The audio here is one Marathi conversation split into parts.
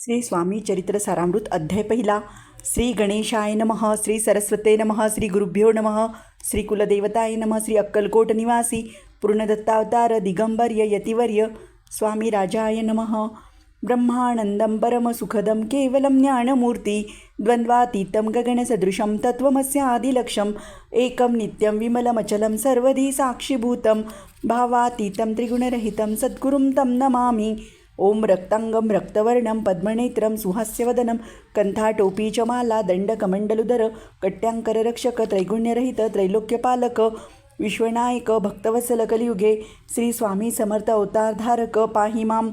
श्री स्वामी चरित्र सारामृत अध्याय पहिला. श्री गणेशाय नमः. श्री सरस्वते नमः. श्री गुरुभ्यो नमः. श्री कुलदेवताय नमः. श्री अक्कलकोट निवासी पूर्णदत्तावतार दिगंबर्य यतिवर्य स्वामी राजाय नमः. ब्रह्मानंदं परमसुखदं केवलं ज्ञानमूर्ति द्वन्द्वातीतं गगनसदृशं तत्त्वमस्यादिलक्ष्यम् एकं नित्यं विमलमचलं सर्वधी साक्षिभूतं भावातीतं त्रिगुणरहितं सद्गुरुं तं नमामि. ओम रक्तांगम रक्तवर्णं पद्मनेत्रं सुहास्यवदनं कंठाटोपी च माला दंडकमंडलुधर कट्यांकररक्षक त्रैगुण्यरहित त्रैलोक्यपालक विश्वनायक भक्तवत्सल कलियुगे श्री स्वामी समर्थ अवतारधारक पाहि मां.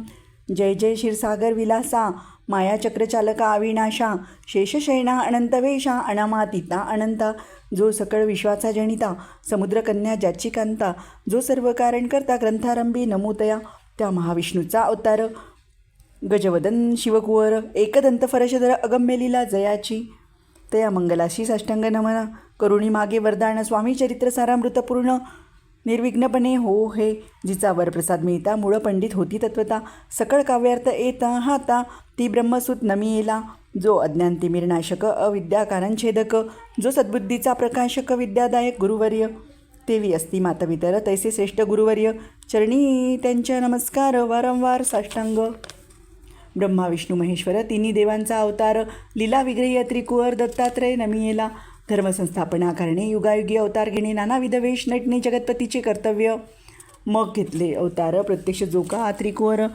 जय जय क्षीरसागर विलासा मायाचक्रचालका अविनाशा शेषशयना अनंतवेशा अनामातीता अनंता जो सकळ विश्वाचा जनिता समुद्रकन्या ज्याची कांता जो सर्व कारण करता ग्रंथारंभी नमोतया त्या महाविष्णूचा अवतार गजवदन शिवकुवर एकदंत फरशधर अगम्य लीला जयाची तया मंगलाशी साष्टांग नमन करुणी मागे वरदान स्वामी चरित्र सारामृत पूर्ण निर्विघ्नपणे हो हे जिचा वरप्रसाद मिळता मूळ पंडित होती तत्वता सकळ काव्यार्थ येता हाता ती ब्रह्मसूत नमी येला जो अज्ञान तिमिरनाशक अविद्याकारणछेदक जो सद्बुद्धीचा प्रकाशक विद्यादायक गुरुवर्य तेवी असती मातपितर तैसे श्रेष्ठ गुरुवर्य चरणी त्यांच्या नमस्कार वारंवार साष्टांग. ब्रह्मा विष्णू महेश्वर तिन्ही देवांचा अवतार लीला विग्रही त्रिकुवर दत्तात्रय नमियेला धर्मसंस्थापना करणे युगायुगी अवतार घेणे नानाविध वेश नटणे जगतपतीचे कर्तव्य मग घेतले अवतार प्रत्यक्ष जोका त्रिकुवर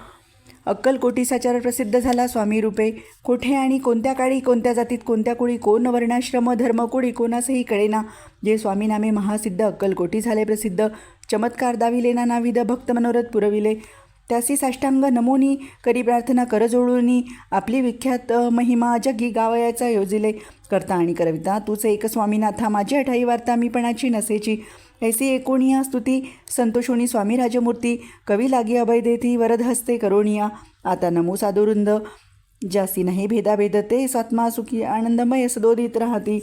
अक्कलकोटी साचार प्रसिद्ध झाला स्वामी रूपे कोठे आणि कोणत्या काळी कोणत्या जातीत कोणत्या कुळी कोण वर्णाश्रम धर्म कुळी कोणासही कळेना जे स्वामी नामे महासिद्ध अक्कलकोटी झाले प्रसिद्ध चमत्कार दाविले नानाविध भक्त मनोरथ पुरविले त्यासी साष्टांग नमोनी करी प्रार्थना कर जोडूनी आपली विख्यात महिमा जगी गावयाचा योजिले करता आणि करविता तूच एक स्वामीनाथा माझी अठाई वार्ता मीपणाची नसेची ऐसी एकोणिया स्तुती संतोषोणी स्वामी राजमूर्ती कवी लागी अभय देती वरद हस्ते करोणिया आता नमो साधुवृंद जासी नाही भेदाभेद ते स्वात्मा सुखी आनंदमय सदोदित राहती.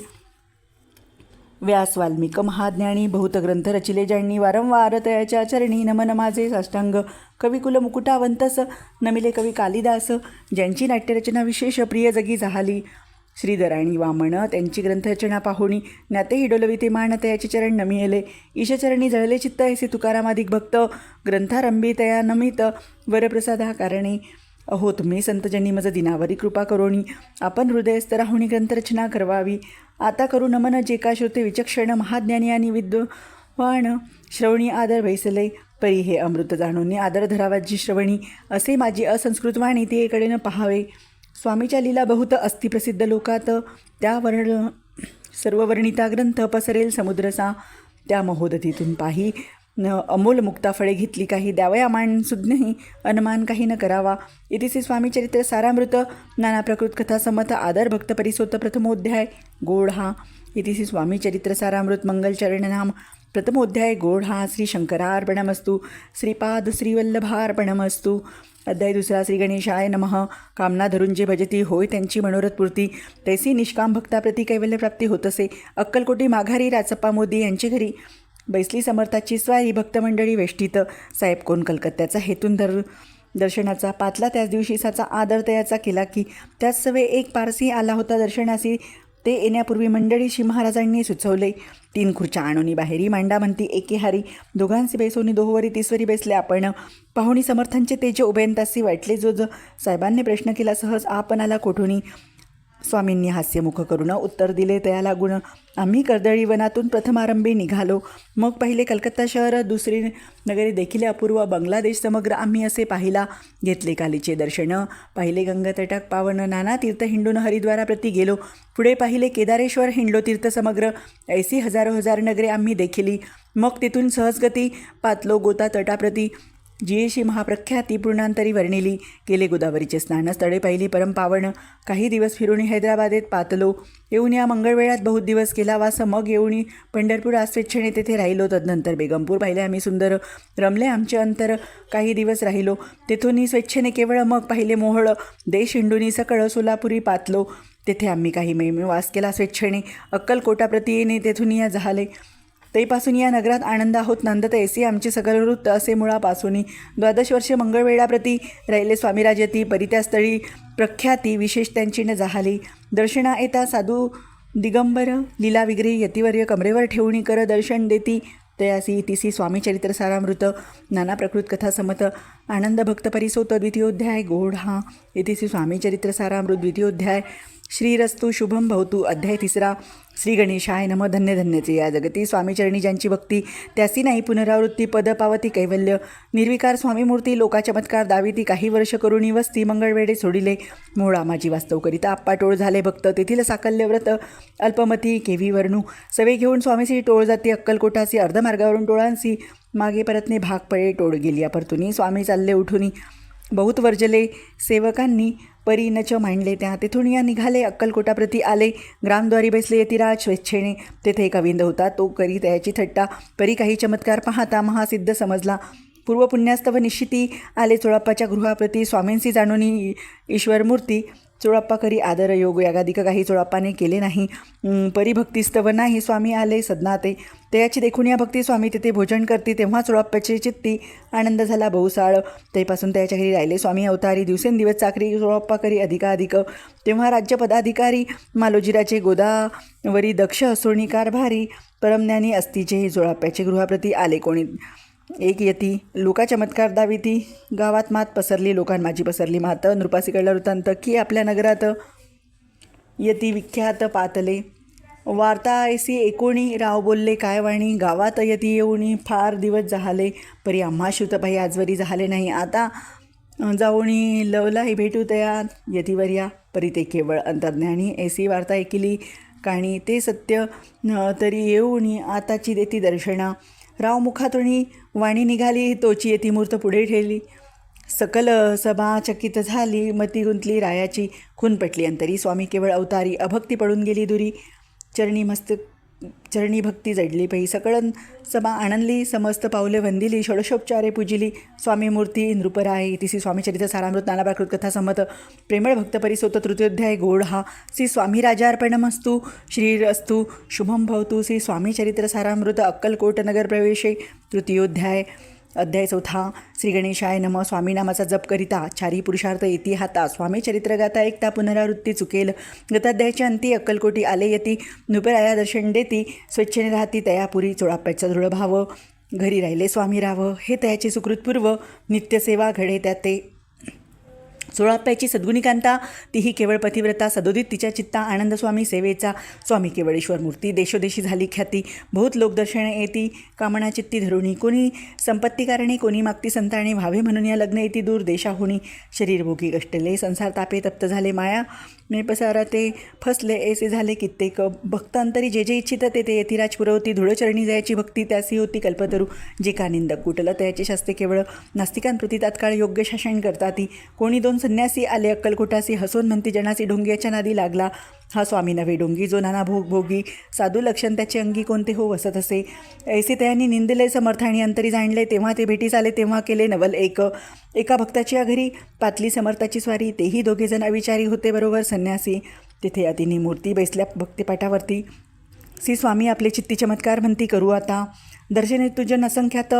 व्यास वाल्मिक महाज्ञानी बहुत ग्रंथ रचिले ज्यांनी वारंवार तयाच्या चरणी नमन माझे साष्टांग. कविकुल मुकुटावंतस नमिले कवी कालिदास ज्यांची नाट्यरचना विशेष प्रिय जगी जाहली. श्रीधर आणि वामन त्यांची ग्रंथरचना पाहुणी ज्ञातेही डोलविते मान तयाचे चरण नमियेले ईशचरणी जळले चित्त ऐसे तुकारामाधिक भक्त ग्रंथारंभी तया नमित वरप्रसादा कारणे. अहो तुम्ही संतजनी मज दिनावरी कृपा करोणी आपण हृदयस्थ राहुणी ग्रंथरचना करवावी. आता करू नमन जे का श्रोते विचक्षण महाज्ञानी आणि विद्वान श्रवणी आदर वैसले परी हे अमृत जाणून आदर धरावाची श्रवणी असे माझी असंस्कृत वाणी ते एकडे पहावे. स्वामीच्या लीला बहुत अस्ति प्रसिद्ध लोकात त्या सर्व वर्णिता ग्रंथ पसरेल समुद्रसा त्या महोदतीतून पाही अमोल मुक्ता फळे घेतली काही द्यावया मान सुज्ञही अनुमान काही न करावा. इति श्री स्वामी चरित्र सारामृत नाना प्रकृत कथा समत आदर भक्त परिसोत प्रथमोध्याय गोड हा. इति श्री स्वामी चरित्र सारामृत मंगलचरणनाम प्रथमोध्याय गोड हा. श्री शंकरार्पणमस्तु श्रीपाद श्रीवल्लभार्पणमस्तु. अध्याय दुसरा. श्री गणेशाय नमः. कामना धरून जे भजती होय त्यांची मनोरथ पूर्ती तैसी निष्काम भक्ताप्रती कैवल्यप्राप्ती होत असे. अक्कलकोटी माघारी राचप्पा मोदी यांचे घरी बैसली समर्थाची स्वारी भक्तमंडळी वेष्टीत साहेब कोण कलकत्त्याचा हेतून दर्शनाचा पातला त्याच दिवशी साचा आदर तयाचा केला की त्याच सवे एक पारसी आला होता दर्शनासी. ते येण्यापूर्वी मंडळीशी महाराजांनी सुचवले 3 खुर्च्या आणोनी बाहेरी मांडा म्हणती एके हारी दोघांचे बेसोनी दोहवरी तिसवरी बेसले आपण पाहुणी समर्थांचे तेजे उभयंतासी वाटले जो साहेबांनी प्रश्न केला सहज आपण आला कोठूनी. स्वामींनी हास्यमुख करून उत्तर दिले तया लागून आम्ही कर्दळी वनातून प्रथमारंभी निघालो. मग पहिले कलकत्ता शहर दुसरी नगरी देखील अपूर्व बांगलादेश समग्र आम्ही असे पाहिला. घेतले कालीचे दर्शन पाहिले गंगातटाक पावन नाना तीर्थ हिंडून हरिद्वाराप्रती गेलो. पुढे पाहिले केदारेश्वर हिंडलो तीर्थ समग्र ऐसी हजारो हजार नगरे आम्ही देखिली. मग तिथून सहजगती पातलो गोता तटाप्रती जियेशी महाप्रख्याती पूर्णांतरी वर्णिली. केले गोदावरीचे स्नान स्थळे पाहिली परमपावन. काही दिवस फिरून हैदराबादेत पातलो. येऊन या मंगळवेळात बहुत दिवस केला वास. मग येऊन पंढरपूर स्वेच्छेने तेथे राहिलो. तदनंतर बेगमपूर पाहिले आम्ही सुंदर रमले आमचे अंतर. काही दिवस राहिलो तेथून स्वेच्छेने केवळ. मग पाहिले मोहळ देश हिंडूनी सकळ सोलापुरी पातलो. तेथे आम्ही काही महिमे वास केला स्वेच्छेने. अक्कलकोटाप्रती येणे तेथून या झाले. तैपासून या नगरात आनंद आहोत नंदत ऐसी आमचे सकल वृत्त असे मुळापासून 12 वर्षे मंगळवेळाप्रती राहिले स्वामीराजती परित्यास्थळी प्रख्याती विशेष त्यांची न जाहली दर्शना येता साधू दिगंबर लीला विग्रही यतिवर्य कमरेवर ठेवणी कर दर्शन देती तयासी तिसी स्वामीचरित्र सारामृत नाना प्रकृत कथा समत आनंद भक्त परिसोत द्वितीयोध्याय गोढ हा इतिसी स्वामीचरित्र सारामृत द्वितीयोध्याय श्रीरस्तु शुभम भवतु अध्याय 3 श्री गणेशाय नम धन्य धन्यचे या जगती स्वामीचरणी ज्यांची भक्ती त्यासी नाही पुनरावृत्ती पद पावती कैवल्य निर्विकार स्वामी मूर्ती लोका चमत्कार दाविती काही वर्ष करुणी वस्ती मंगळवेडे सोडिले मोळा माझी वास्तव करिता आप्पा टोळ झाले भक्त तेथील साकल्य व्रत अल्पमती केवी वर्णू सवे घेऊन स्वामीसी टोळ जाती अक्कलकोटासी अर्धमार्गावरून टोळांसी मागे परतने भाग पळे टोळ गेली परतुनी स्वामी चालले उठुनी बहुत वर्जले सेवकांनी परी नच मांडले त्या तेथून या निघाले अक्कलकोटाप्रती आले ग्रामद्वारी बसले यतिराज स्वेच्छेने तेथे एक अविंद होता तो करी त्याची थट्टा परी काही चमत्कार पाहता महासिद्ध समजला पूर्वपुण्यास्तव निश्चिती आले चोळाप्पाच्या गृहाप्रती स्वामींसी जाणून ईश्वरमूर्ती चोळाप्पा करी आदर योग यागादिक काही चोळाप्पाने केले नाही परिभक्तीस्तव नाही स्वामी आले सदनाते त्याची देखून या भक्ती स्वामी तेथे भोजन करती तेव्हा चोळाप्पाची चित्ती आनंद झाला बहुसाळ तेपासून त्याच्या घरी राहिले स्वामी अवतारी दिवसेंदिवस चाकरी चोळाप्पा करी अधिकाधिक तेव्हा राज्यपदाधिकारी मालोजीराचे गोदावरी दक्ष असोणी कारभारी परमज्ञानी असतीचे चोळाप्पाचे गृहाप्रती आले कोणी एक यती लोका चमत्कार दाविती गावात मात पसरली लोकां माझी पसरली मात नृपासी कळला वृत्तांत की आपल्या नगरात यती विख्यात पातले वार्ता ऐसी एकोणी राव बोलले काय वाणी गावात यती येऊनी फार दिवस झाले परी आम्हा श्रुतपाई आजवरी झाले नाही आता जाऊनी लवलाही भेटू तया यतीवर्या परी ते केवळ अंतर्ज्ञानी ऐसी वार्ता ऐकली काणी ते सत्य तरी येऊनी आताची देती दर्शना राव मुखातुनी वाणी निघाली तोची येती मूर्त पुढे ठेवली सकल सभा चकित झाली मती गुंतली रायाची खून पेटली अंतरी स्वामी केवळ अवतारी अभक्ती पडून गेली दुरी चरणी भक्ती जडली पै सकळन सभा आनंदली समस्त पावले वंदिली षोडशोपचारे पूजिली स्वामी मूर्ती नृपराय तिसी स्वामीचरित्र सारामृत नाना प्राकृत कथा समत प्रेमळ भक्त परिसोत तृतीयोध्याय गोड हा श्री स्वामी राजार्पणमस्तु श्रीरस्तु शुभम भवतु श्री स्वामीचरित्र सारामृत अक्कलकोट नगर प्रवेशे तृतीयोध्याय अध्याय 4 श्री गणेशाय नम स्वामी नामाचा जप करिता चारी पुरुषार्थ येती हाता स्वामी चरित्र गाता एकता पुनरावृत्ती चुकेल गताध्यायाच्या अंती अक्कलकोटी आले यती नृपराया दर्शन देती स्वच्छेने राहती तयापुरी चोळाप्पाचा दृढ भाव घरी राहिले स्वामी राव हे तयाचे सुकृतपूर्व नित्यसेवा घडे त्या ते चोळाप्पाची सद्गुणिकांता तीही केवळ पतिव्रता सदोदित तिच्या चित्ता आनंद स्वामी सेवेचा स्वामी केवळ ईश्वरमूर्ती देशोदेशी झाली ख्याती बहुत लोकदर्शने येती कामना चित्ती धरुणी कोणी संपत्तीकारणे कोणी मागती संताने व्हावे म्हणून या लग्न येती दूर देशाहुनी शरीरभोगी कष्टले संसार तापे तप्त झाले माया मेपसारा ते फसले ऐसे झाले कित्येक भक्तांतरी जे जे इच्छित ते यतिराज पुरवती धुळचरणी जायची भक्ती त्यासी होती कल्पतरू जे का निंदक कुटलं त्याची शास्त्रे केवळ नास्तिकांप्रती तात्काळ योग्य शासन करताती कोणी 2 संन्यासी आले अक्कलकोटासी हसोन म्हणती जनासी ढोंग्याच्या नादी लागला हा स्वामी नव्हे डोंगी जो नाना भोगी साधू लक्षण त्याचे अंगी कोणते हो वसत असे ऐसे त्यांनी निंदले समर्थ आणि अंतरी जाणले तेव्हा ते भेटीस आले तेव्हा केले नवल एका भक्ताची या घरी पातली समर्थाची स्वारी तेही दोघेजण अविचारी होते बरोबर संन्यासी तिथे अतिनी मूर्ती बैसल्या भक्तिपाठावरती श्री स्वामी आपले चित्ती चमत्कार म्हणती करू आता दर्शने तुझन असंख्यात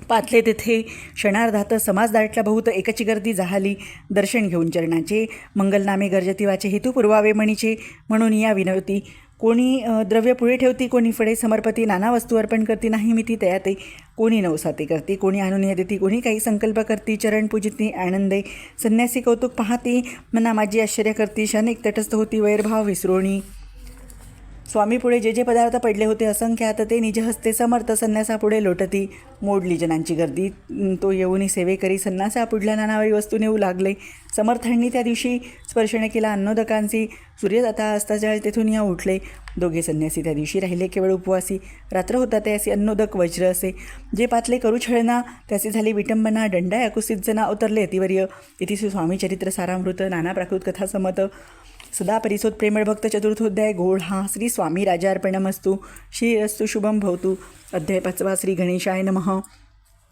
पातले तेथे क्षणार्धात समाज दाटला बहुत एकची गर्दी जाहली दर्शन घेऊन चरणाचे मंगलनामे गर्जती वाचे हेतू पुरवावे म्हणीचे म्हणून या विनवती कोणी द्रव्य पुढे ठेवती कोणी फळे समर्पती नाना वस्तू अर्पण करती नाही मिती तयाते कोणी नवसाते करती कोणी आणून देती कोणी काही संकल्प करती चरण पूजिती आनंदे संन्यासी कौतुक पाहती मना माझी आश्चर्य करती क्षणिक तटस्थ होती वैरभाव विसरोणी स्वामी पुढे जे जे पदार्थ पडले होते असंख्यात ते निज हस्ते समर्थ संन्यासापुढे लोटती मोडली जनांची गर्दी तो येऊनी सेवे करी संन्यासा पुढल्या नानावरी वस्तू नेऊ लागले समर्थांनी त्या दिवशी स्पर्शने केला अन्नोदकांची सूर्यदाता अस्ताजळ तेथून या उठले दोघे संन्यासी त्या दिवशी राहिले केवळ उपवासी रात्र होता त्यासी अन्नोदक वज्र असे जे पातले करू छळना त्याची झाली विटंबना दंडा कुसित जना उतरले अतिवर्य इति स्वामी चरित्र सारामृत नाना प्राकृत कथा समत सदा परिसोत प्रेमळ भक्त चतुर्थोध्याय गोड हा श्री स्वामी राजार्पणमस्तु श्रीरस्तु शुभम भवतु अध्याय 5 श्री गणेशाय नमः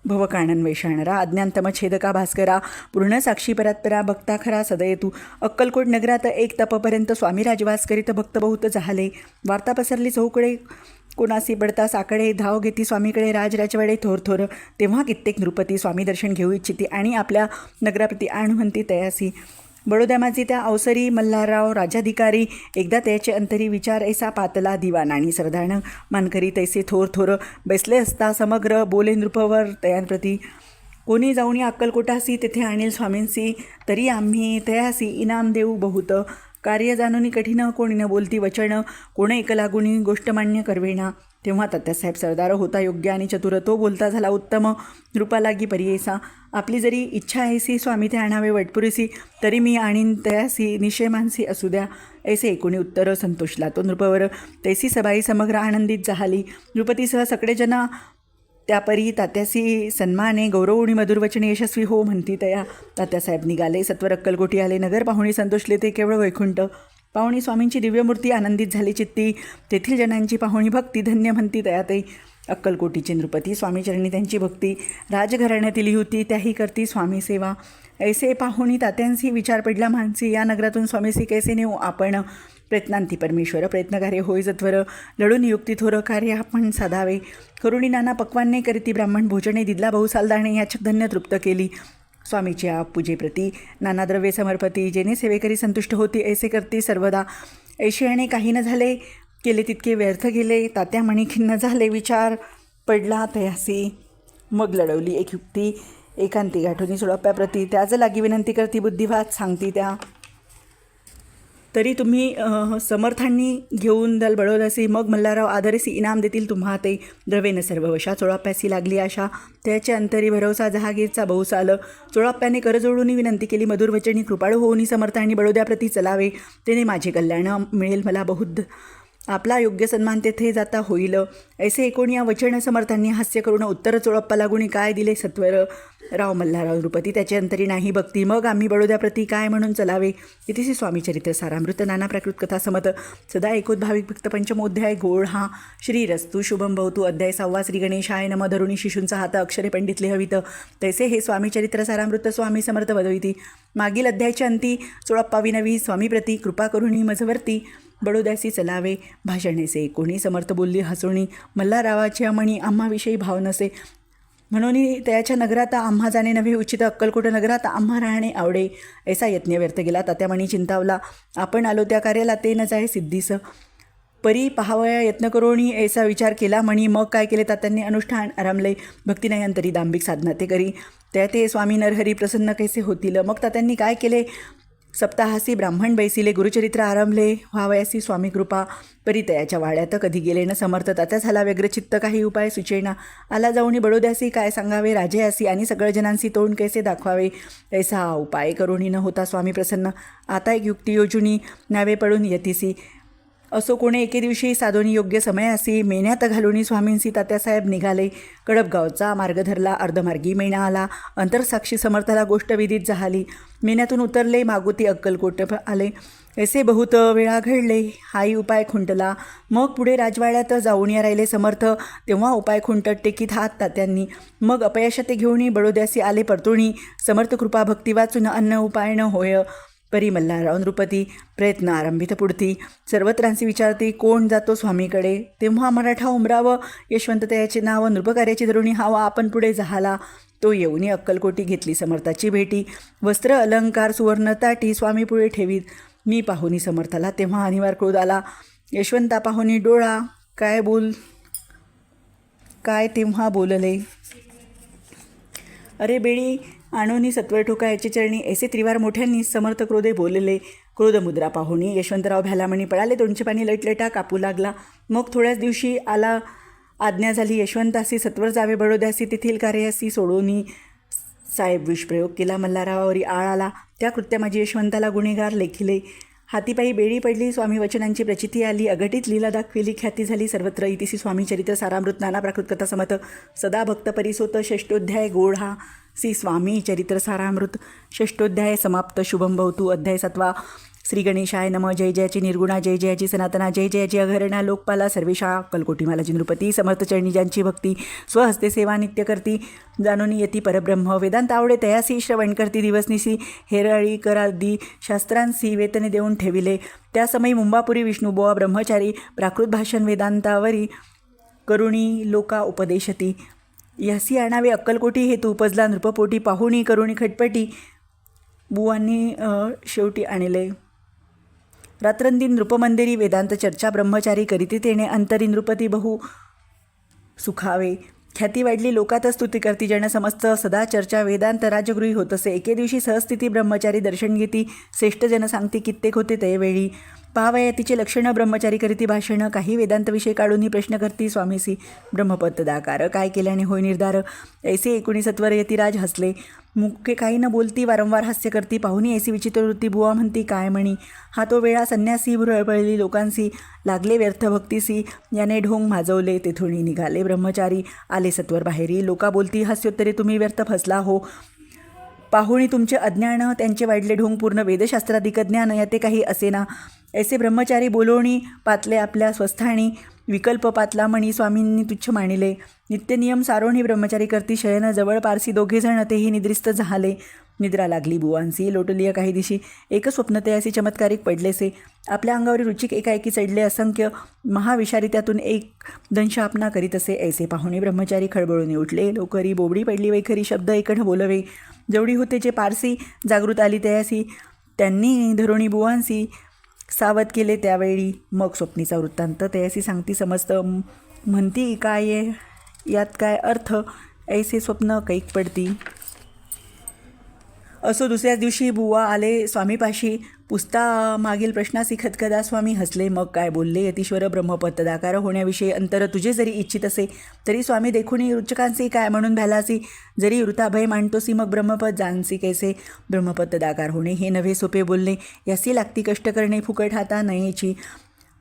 भवकाणन वैशाणरा अज्ञानतमछेदका भास्करा पूर्ण साक्षी परात्परा भक्ता खरा सदयतू. अक्कलकोट नगरात एक तपपर्यंत स्वामी राजवास करीत भक्त बहुत झाले. वार्ता पसरली चहूकडे, कोणासी पडता साकडे, धाव घेती स्वामीकडे राजराजवाडे थोर. तेव्हा कित्येक नृपती स्वामी दर्शन घेऊ इच्छिती आणि आपल्या नगराप्रती आण म्हणती तयासी. बडोद्यामाची त्या अवसरी मल्हारराव राजाधिकारी एकदा त्याचे अंतरी विचार ऐसा पातला दिवाण आणि सरदाण मानकरी तैसे थोर बैसले असता समग्र बोले नृपवर तयांप्रती. कोणी जाऊनी अक्कलकोटासी तेथे आणील स्वामींसी, तरी आम्ही तयासी इनाम देऊ बहुत. कार्य जाणूनी कठीण कोणी न बोलती वचन, कोण एक लागुनी गोष्ट मान्य करवेना. तेव्हा तात्यासाहेब सरदार होता योग्य आणि चतुर, तो बोलता झाला उत्तम रूपा लागी परियेसा. आपली जरी इच्छा ऐसी स्वामी ते आणावे वटपुरीसी, तरी मी आणीन तयासी निश्चय मानसी असू द्या. ऐसे एकूणी उत्तर संतोषला तो नृपवर. तैसी सबाई समग्र आनंदित झाली. नृपतीसह सगळेजण त्यापरी तात्यासी सन्माने गौरवणी मधुरवचने यशस्वी हो म्हणती तया. तात्यासाहेब निघाले, सत्वर अक्कलकोटी आले. नगर पाहुणी संतोषले ते केवळ वैकुंठ. पाहुणी स्वामींची दिव्यमूर्ती आनंदित झाली चित्ती. तेथील जनांची पाहुणी भक्ती धन्य म्हणती तयातई. अक्कलकोटीचे नृपती स्वामीचरणी त्यांची भक्ती राजघराण्यातील होती, त्याही करती स्वामी सेवा. ऐसे पाहुणी तात्यांशी विचार पडला मानसी, या नगरातून स्वामीसी कैसे नेऊ आपण. प्रयत्नांती परमेश्वर प्रयत्नकार्य होई जत्वर, लढून युक्ती थोर कार्य आपण साधावे. करुणी नाना पक्वाने करीती ब्राह्मण भोजने, दिदला बहुसाल दाणे याचक धन्य तृप्त केली. स्वामीच्या पूजेप्रती नाना द्रव्ये समर्पती, जेणे सेवेकरी संतुष्ट होती ऐसे करती सर्वदा. ऐशी आणि काही न झाले, केले तितके व्यर्थ गेले. तात्या म्हणी खिन्न झाले, विचार पडला तयासी. मग लढवली एक युक्ती एकांती गाठोनी सोडप्याप्रती. त्याच लागी विनंती करती बुद्धिवाद सांगती त्या. तरी तुम्ही समर्थांनी घेऊन दल बळवदासी. मग मल्हारराव आदरेसी इनाम देतील तुम्हा ते. द्रवेन सर्व वशा चोळाप्यासी लागली आशा. त्याच्या अंतरी भरवसा जहागीरचा बहुसाल. चोळाप्याने करजोडून विनंती केली मधुरवचनी, कृपाळू होऊनी समर्थांनी बडोद्याप्रती चलावे. तेने माझे कल्याण मिळेल मला बहुत. आपला योग्य सन्मान तेथे जाता होईल. ऐसे एकूण या वचन समर्थांनी हास्य करून उत्तर चोळप्पा लागुनी काय दिले सत्वर. राव मल्हारराव नृपती त्याचे अंतरी नाही भक्ती. मग आम्ही बडोद्याप्रती काय म्हणून चलावे. इतिशी स्वामीचरित्र सारामृत नाना प्राकृत कथा समत. सदा एकोद्भाविक भक्त पंचमोध्याय गोळ हा. श्रीरस्तु शुभम भवतु. अध्याय 6 श्री गणेशाय नमः. धरुणी शिशूंचा हात अक्षरे पंडित लिहवित. तैसे हे स्वामीचरित्र सारामृत स्वामी समर्थ वदविती. मागील अध्यायाच्या अंती चोळप्पा विनवी स्वामीप्रती कृपा करुणी मजवरती. बडोद्यासी चलावे भाषणेसे. कोणी समर्थ बोलली हसोणी. मल्हाररावाच्या म्हणी आम्हाविषयी भाव नसे, म्हणून त्याच्या नगरात आम्हा जाणे नव्हे उचित. अक्कलकोट नगरात आम्हा राहणे आवडे. ऐसा यत्न व्यर्थ गेला. तात्या म्हणी चिंतावला. आपण आलो त्या कार्याला ते न जाय सिद्धीस. परी पहावया यत्न करोणी ऐसा विचार केला म्हणी. मग काय केले तात्यांनी अनुष्ठान आरंभले. भक्ती नाही अंतरी दांभिक साधना ते करी. त्या ते स्वामी नरहरी प्रसन्न कैसे होतील. मग तात्यांनी काय केले. सप्ताहासी ब्राह्मण बैसिले. गुरुचरित्र आरंभले. व्हावयासी स्वामी कृपा. परितयाच्या वाड्यात कधी गेले न समर्थ. तात्या झाला व्यग्रचित्त. काही उपाय सुचेना. आला जाऊनी बडोद्यासी काय सांगावे. राजयासी आणि सगळ्या जनांसी तोंड कैसे दाखवावे. ऐसा उपाय करुणी न होता स्वामी प्रसन्न. आता एक युक्ती योजुनी नावे पडून यतीसी. असो कोणे एके दिवशी साधोनी योग्य समयासी. मेण्यात घालूनी स्वामींसी तात्यासाहेब निघाले. कडपगावचा मार्ग धरला. अर्धमार्गी मेणा आला. अंतरसाक्षी समर्थाला गोष्ट विदित झाली. मेण्यातून उतरले. मागुती अक्कलकोट आले. ऐसे बहुत वेळा घडले. हाही उपाय खुंटला. मग पुढे राजवाड्यात जाऊन या राहिले समर्थ. तेव्हा उपाय खुंटत टेकीत हात तात्यांनी. मग अपयश ते घेऊन बडोद्यासी आले परतुणी. समर्थ कृपा भक्ती वाचून अन्न उपाय न होय. परी मल्हारराव नृपती प्रयत्न आरंभित पुढती. सर्वत्रांशी विचारती कोण जातो स्वामीकडे. तेव्हा मराठा उमराव यशवंत त्याचे नाव. नृपकार्याची धरुणी हावा आपण पुढे झाला. तो येऊनी अक्कलकोटी घेतली समर्थाची भेटी. वस्त्र अलंकार सुवर्ण ताटी स्वामी पुढे ठेवीत. मी पाहुनी समर्थाला. तेव्हा अनिवार्य क्रोध आला. यशवंता पाहुनी डोळा. काय तेव्हा बोलले. अरे बेडी आणोनी सत्वर ठोका याचे चरणी. ऐसे त्रिवार मोठ्यांनी समर्थ क्रोधे बोलले. क्रोधमुद्रा पाहुणी यशवंतराव भ्यालामणी पळाले. तोंडचे पाणी लटलटा कापू लागला. मग थोड्याच दिवशी आला आज्ञा झाली यशवंतासी सत्वर जावे बडोद्यासी. तेथील कार्यासी सोडोनी. साहेब विषप्रयोग केला. मल्हाररावावरी आळ आला. त्या कृत्या माझी यशवंताला गुन्हेगार लेखिले. हातीपायी बेडी पडली. स्वामी वचनांची प्रचिती आली. अघटित लीला दाखविली. ख्याती झाली सर्वत्र. इतिशी स्वामीचरित्र सारामृत नाना प्राकृत कथा समत. सदा भक्त परिसोत. षष्ठोध्याय गोळ हा. श्री स्वामी चरित्र सारामृत. षष्ठोध्याय समाप्त. शुभम भवतु. अध्याय 7. श्री गणेशाय नमः. जय जयाची निर्गुणा, जय जयाची सनातना, जय जयाची अघरणा लोकपाला सर्वेशा अक्कलकोटी मालाजी नृपती. समर्थ चरणी ज्यांची भक्ती, स्वहस्ते सेवा नित्य करती, जाणूनी यती परब्रह्म. वेदांत आवडे तयासी श्रवण करती, दिवसनिसी हेराळी करादी शास्त्रांसी वेतने देऊन ठेविले. त्यासमयी मुंबापुरी विष्णुबुवा ब्रह्मचारी प्राकृत भाषण वेदांतावरी करुणी लोका उपदेशती. यासी आणावे अक्कलकोटी हेतू उपजला नृपपोटी. पाहुणी करुणी खटपटी बुवांनी शेवटी आणले. रात्रंदिन नृपमंदिरी वेदांत चर्चा ब्रह्मचारी करीती तेणे. अंतरी नृपती बहु सुखावे. ख्याती वाढली लोकात स्तुती करती जन समस्त. सदा चर्चा वेदांत राजगृही होत असे. एके दिवशी सहस्थिती ब्रह्मचारी दर्शन घेती. श्रेष्ठ जन सांगती कित्येक होते तयवेळी. पाहावया तिचे लक्षणं ब्रह्मचारी करीती भाषण. काही वेदांत विषय काढून प्रश्न करती स्वामीसी ब्रह्मपद दाकार. काय केल्याने होय निर्धार. ऐसे एकूणी सत्वर यतिराज हसले. मुखे काही न बोलती वारंवार हास्य करती. पाहुणी ऐसी विचित्र वृत्ती बुवा म्हणती काय म्हणी. हा तो वेळा संन्यासी भुरळपळली लोकांसी. लागले व्यर्थ भक्तीसी. याने ढोंग माजवले तेथुनी. निघाले ब्रह्मचारी आले सत्वर बाहेरी. लोका बोलती हास्योत्तरे तुम्ही व्यर्थ फसला हो. पाहुणी तुमचे अज्ञान. त्यांचे वाढले ढोंग पूर्ण वेदशास्त्राधिक ज्ञान. याते काही असेना. ऐसे ब्रह्मचारी बोलवणी पातले आपल्या स्वस्थानी. विकल्प पातला म्हणी स्वामींनी तुच्छ मानिले. नित्यनियम सारोणी ब्रह्मचारी करती शयन. जवळ पारसी दोघेजण तेही निद्रिस्त झाले. निद्रा लागली बुवांसी. लोटलिय काही दिशी एक स्वप्न तयासी चमत्कारिक पडलेसे. आपल्या अंगावर रुचिक एकाएकी चढले असंख्य महाविषारी. त्यातून एक दंश आपणा करीत असे. ऐसे पाहुणे ब्रह्मचारी खळबळून उठले. लोकरी बोबडी पडली वैखरी. शब्द एकण बोलवे. जेवढी होते जे पारसी जागृत आली तयासी. त्यांनी धरुणी बुवांसी सावध केले त्यावेळी. मग स्वप्नीचा वृत्तांत तयासी सांगती समस्त. म्हणती काय यात काय अर्थ. ऐसे स्वप्न कैक पडती. असो दुसऱ्याच दिवशी बुवा आले स्वामीपाशी. पुसता मागील प्रश्नासी खदखदा स्वामी हसले. मग काय बोलले. यतीश्वर ब्रह्मपद दाकार होण्याविषयी अंतर तुझे जरी इच्छित असे तरी स्वामी देखुनी रुचकांसी. काय म्हणून भ्यालासी. जरी वृताभय मांडतोसी मग ब्रह्मपद जानसी कैसे. ब्रह्मपद दाकार होणे हे नव्हे सोपे बोलणे. यासी लागती कष्ट करणे फुकट हाता नयेची.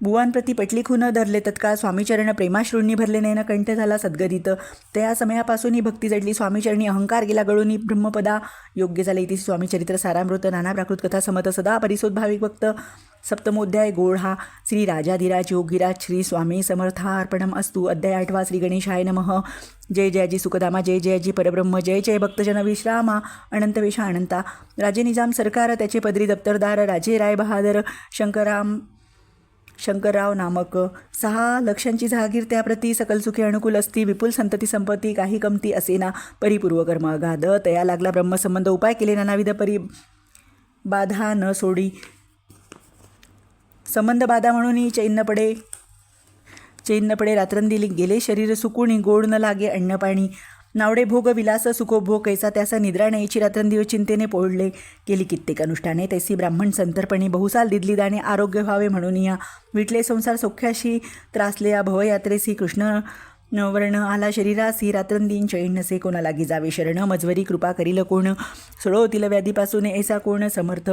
बुवांप्रती पटली खून धरले तत्काळ. स्वामीचरण प्रेमाश्रूंनी भरले. नयन कंठ झाला सद्गदित. त्या समयापासून ही भक्ती जडली स्वामीचरणी. अहंकार गेला गळून ब्रह्मपदा योग्य झाले. इथे स्वामीचरित्र सारामृत नाना प्राकृत कथा समत. सदा परिसोद भाविक भक्त. सप्तमोध्याय गोड हा. श्री राजाधिराज योगीराज श्री स्वामी समर्थार्पणम अस्तु. अध्याय 8 श्री गणेशाय नमः. जय जयाजी सुखदामा, जय जयाजी परब्रह्म, जय जय भक्तजन विश्रामा. अनंत वेशा अनंता. राजे निजाम सरकार त्याचे पदरी दप्तरदार. राजे राय बहादर शंकरराव नामक. 6 लक्षांची जहागीर त्याप्रती. सकल सुखी अनुकूल असती. विपुल संतती संपत्ती काही कमती असेना. परिपूर्व कर्म अगाध. तया लागला ब्रह्मसंबंध. उपाय केले नानाविध परी बाधा न सोडी. संबंध बाधा म्हणून चैन न पडे रात्रंदिली गेले शरीर सुकुणी. गोड न लागे अन्न पाणी. नावडे भोग विलास सुखोभोग कैसा त्याचा. निद्रा नयेची रात्रंदिवस चिंतेने पोळले. केली कित्येक अनुष्ठाने तैसी ब्राह्मण संतर्पणी. बहुसाल दिदली दाणे आरोग्य व्हावे म्हणून या. विटले संसार सौख्याशी त्रासले या भवयात्रेसी. कृष्ण वर्ण आला शरीरासी. रात्रंदीन चैन नसे कोणा लागी जावे शरण. मजवरी कृपा करील कोण. सोडवतील व्याधीपासून ऐसा कोण समर्थ.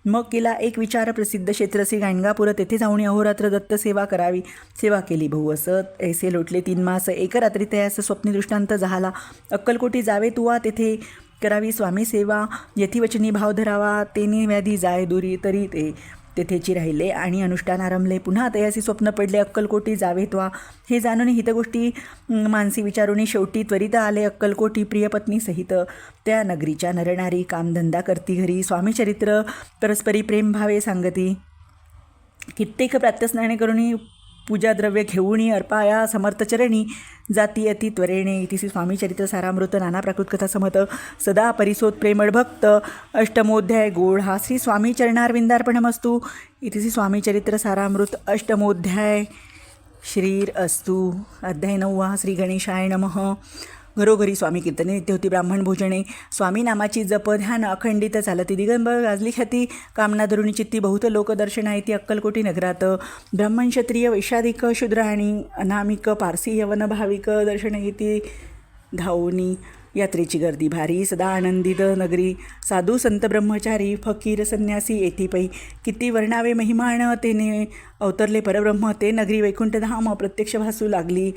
मग केला एक विचार प्रसिद्ध क्षेत्रसी गाणगापूर. तेथे जाऊन अहोरात्र दत्त सेवा करावी. सेवा केली बहु असत. ऐसे लोटले 3 मास. एक रात्री तयास स्वप्नी दृष्टांत झाला. अक्कलकोटी जावे तुवा तेथे करावी स्वामी सेवा. यथीवचनी भाव धरावा. तेने व्याधी जाय दुरी तरी ते तेथेची राहिले आणि अनुष्ठान आरंभले. पुन्हा तयासी स्वप्न पडले. अक्कलकोटी जावे त्वा. हे जाणून हितगोष्टी मानसी विचारुनी शेवटी त्वरित आले अक्कलकोटी. प्रियपत्नी सहित त्या नगरीच्या नरनारी. कामधंदा करती घरी. स्वामीचरित्र परस्परी प्रेम भावे सांगती. कित्येक प्रातस्नाने करुणी पूजाद्रव्य घेऊणी अर्पाया समर्थचरणी. जाती अति त्वरेणे. इतिसी स्वामीचरित्र सारामृत नाना प्राकृत कथा समत. सदा परिसोत प्रेमळ भक्त. अष्टमोध्याय गोड हा. श्री स्वामी चरणारविंदार्पणमस्तु. इतिसी स्वामीचरित्र सारामृत अष्टमोध्याय श्रीर अस्तु. अध्याय 9 श्री गणेशाय नमः. घरोघरी स्वामी कीर्तने नित्य होती. ब्राह्मण भोजने. स्वामी नामाची जप ध्यान अखंडित चालती. दिगंबर गाजली ख्याती. कामना धरुणी चित्ती. बहुत लोक दर्शना येती अक्कलकोटी नगरात. ब्राह्मण क्षत्रिय वैशाधिक शूद्र आणि अनामिक पारसी यवन भाविक दर्शन येती धावनी. यात्रेची गर्दी भारी. सदा आनंदित नगरी. साधू संत ब्रह्मचारी फकीर संन्यासी येती पै. किती वर्णावे महिमाण. तेने अवतरले परब्रह्म. ते नगरी वैकुंठधाम प्रत्यक्ष भासू लागली.